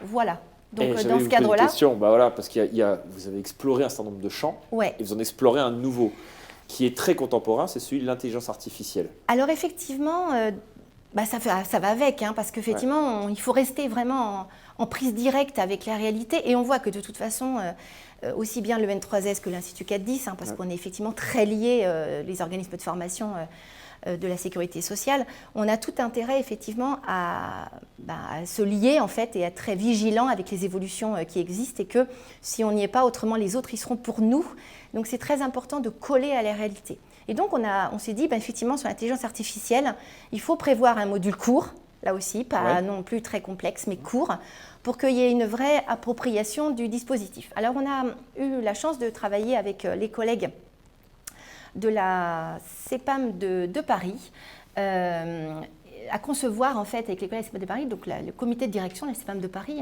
Voilà. Donc, dans ce cadre-là. Question, voilà, parce qu'il vous avez exploré un certain nombre de champs, et vous en explorez un nouveau qui est très contemporain, c'est celui de l'intelligence artificielle. Alors, effectivement, ça va avec, parce qu'effectivement, il faut rester vraiment en prise directe avec la réalité. Et on voit que de toute façon, aussi bien le N3S que l'Institut 410, parce qu'on est effectivement très liés, les organismes de formation de la sécurité sociale, on a tout intérêt effectivement à se lier en fait et à être très vigilant avec les évolutions qui existent et que si on n'y est pas, autrement les autres y seront pour nous. Donc c'est très important de coller à la réalité. Et donc on s'est dit effectivement sur l'intelligence artificielle, il faut prévoir un module court, là aussi, pas non plus très complexe mais court, pour qu'il y ait une vraie appropriation du dispositif. Alors on a eu la chance de travailler avec les collègues de la CEPAM de Paris à concevoir en fait avec les collègues de la CEPAM de Paris, donc le comité de direction de la CEPAM de Paris,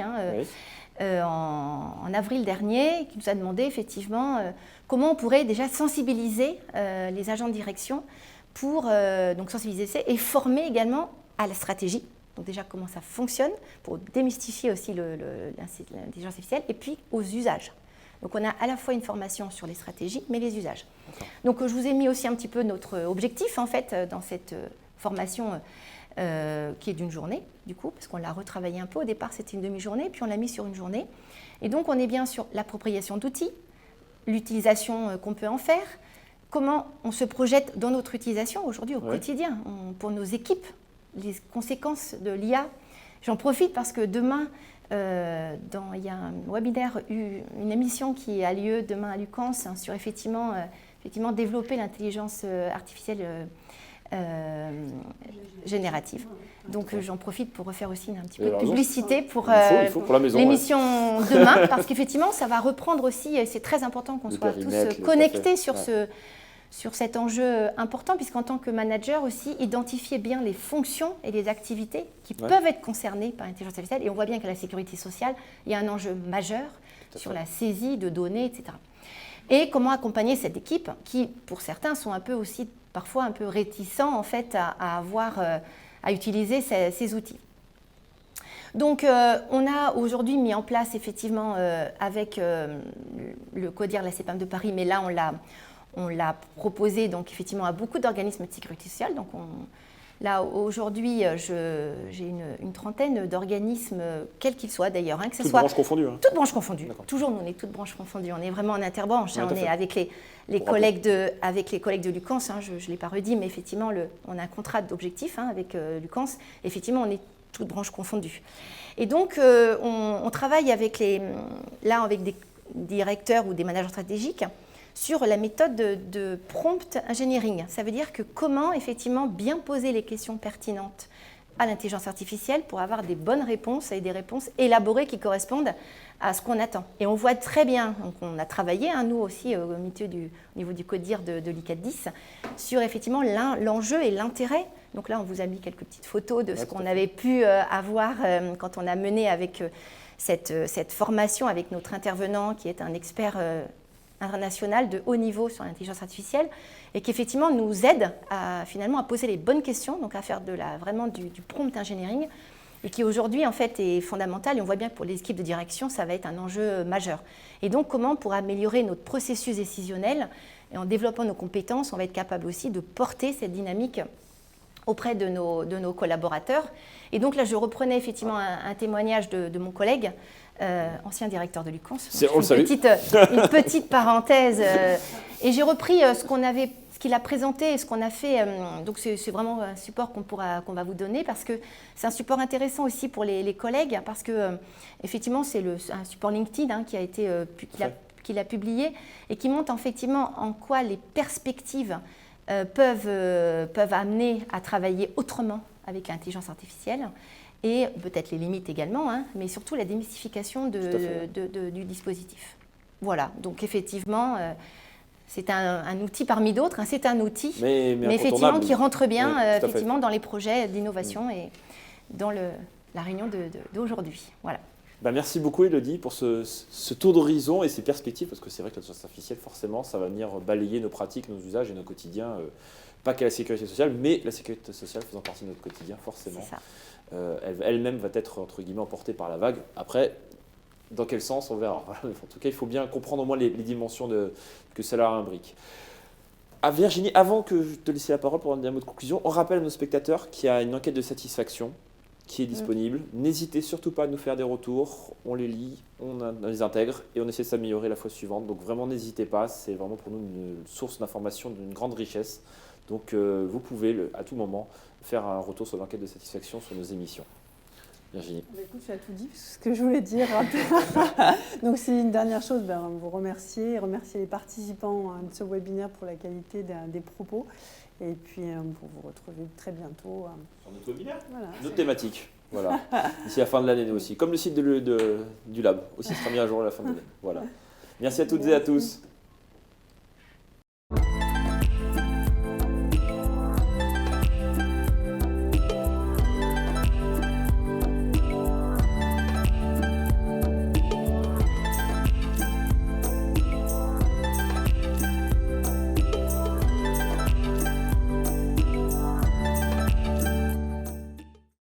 en avril dernier, qui nous a demandé effectivement comment on pourrait déjà sensibiliser les agents de direction pour donc sensibiliser et former également à la stratégie. Donc déjà comment ça fonctionne, pour démystifier aussi l'intelligence artificielle, et puis aux usages. Donc on a à la fois une formation sur les stratégies, mais les usages. Donc je vous ai mis aussi un petit peu notre objectif en fait dans cette formation qui est d'une journée, du coup, parce qu'on l'a retravaillé un peu. Au départ, c'était une demi-journée, puis on l'a mis sur une journée. Et donc, on est bien sur l'appropriation d'outils, l'utilisation qu'on peut en faire, comment on se projette dans notre utilisation aujourd'hui au quotidien, pour nos équipes, les conséquences de l'IA. J'en profite parce que demain, il y a un webinaire, une émission qui a lieu demain à Lucans sur effectivement développer l'intelligence artificielle générative. Donc j'en profite pour refaire aussi un petit peu de publicité pour l'émission demain, parce qu'effectivement ça va reprendre aussi, et c'est très important qu'on soit tous connectés sur cet enjeu important, puisqu'en tant que manager aussi, identifier bien les fonctions et les activités qui peuvent être concernées par l'intelligence artificielle. Et on voit bien qu'à la sécurité sociale, il y a un enjeu majeur sur la saisie de données, etc. Et comment accompagner cette équipe qui, pour certains, sont un peu aussi parfois un peu réticents en fait à utiliser ces outils. Donc on a aujourd'hui mis en place effectivement avec le CODIR, la CEPAM de Paris, mais là on l'a proposé donc effectivement à beaucoup d'organismes de sécurité sociale. Donc là aujourd'hui j'ai une trentaine d'organismes, quels qu'ils soient d'ailleurs, que ce soit branches confondues. Toutes branches confondues. Toujours nous on est toutes branches confondues. On est vraiment en interbranche. On est avec les collègues de Lucans, je ne l'ai pas redit, mais effectivement, on a un contrat d'objectif avec Lucans. Effectivement, on est toutes branches confondues. Et donc, on travaille avec des directeurs ou des managers stratégiques sur la méthode de prompt engineering. Ça veut dire que comment, effectivement, bien poser les questions pertinentes à l'intelligence artificielle pour avoir des bonnes réponses et des réponses élaborées qui correspondent à ce qu'on attend. Et on voit très bien, donc on a travaillé, nous aussi, au niveau du CODIR de l'ICAT 10, sur effectivement l'enjeu et l'intérêt. Donc là, on vous a mis quelques petites photos de ce qu'on avait pu avoir quand on a mené avec cette formation avec notre intervenant qui est un expert international de haut niveau sur l'intelligence artificielle et qui effectivement nous aide à poser les bonnes questions, donc à faire vraiment du prompt engineering, et qui aujourd'hui en fait est fondamental. Et on voit bien que pour les équipes de direction, ça va être un enjeu majeur. Et donc comment pour améliorer notre processus décisionnel et en développant nos compétences, on va être capable aussi de porter cette dynamique auprès de nos collaborateurs. Et donc là, je reprenais effectivement un témoignage de mon collègue, ancien directeur de Lucans. Une petite parenthèse. Et j'ai repris ce qu'il a présenté et ce qu'on a fait. Donc c'est vraiment un support qu'on va vous donner, parce que c'est un support intéressant aussi pour les collègues, parce que effectivement c'est un support LinkedIn qu'il a publié et qui montre effectivement en quoi les perspectives peuvent amener à travailler autrement avec l'intelligence artificielle, et peut-être les limites également, mais surtout la démystification du dispositif. Voilà, donc effectivement, c'est un outil parmi d'autres, c'est un outil, mais effectivement qui rentre bien effectivement dans les projets d'innovation et dans la réunion d'aujourd'hui. Voilà. Merci beaucoup Élodie pour ce tour d'horizon et ces perspectives, parce que c'est vrai que l'intelligence artificielle, forcément, ça va venir balayer nos pratiques, nos usages et nos quotidiens, pas qu'à la sécurité sociale, mais la sécurité sociale faisant partie de notre quotidien, forcément. C'est ça. Elle-même va être, entre guillemets, emportée par la vague. Après, dans quel sens, on verra. Voilà. En tout cas, il faut bien comprendre au moins les dimensions que cela imbrique. Virginie, avant que je te laisse la parole pour un dernier mot de conclusion, on rappelle à nos spectateurs qu'il y a une enquête de satisfaction qui est disponible. N'hésitez surtout pas à nous faire des retours, on les lit, on les intègre et on essaie de s'améliorer la fois suivante. Donc vraiment n'hésitez pas, c'est vraiment pour nous une source d'information d'une grande richesse. Donc vous pouvez à tout moment faire un retour sur l'enquête de satisfaction sur nos émissions. Virginie. Écoute, tu as tout dit, ce que je voulais dire. Donc c'est une dernière chose, vous remercier les participants de ce webinaire pour la qualité des propos. Et puis pour vous retrouver très bientôt. Sur notre webinaire, notre thématique. Voilà. D'ici la fin de l'année aussi. Comme le site du Lab, aussi sera mis à jour à la fin de l'année. Voilà. Merci à toutes et à tous.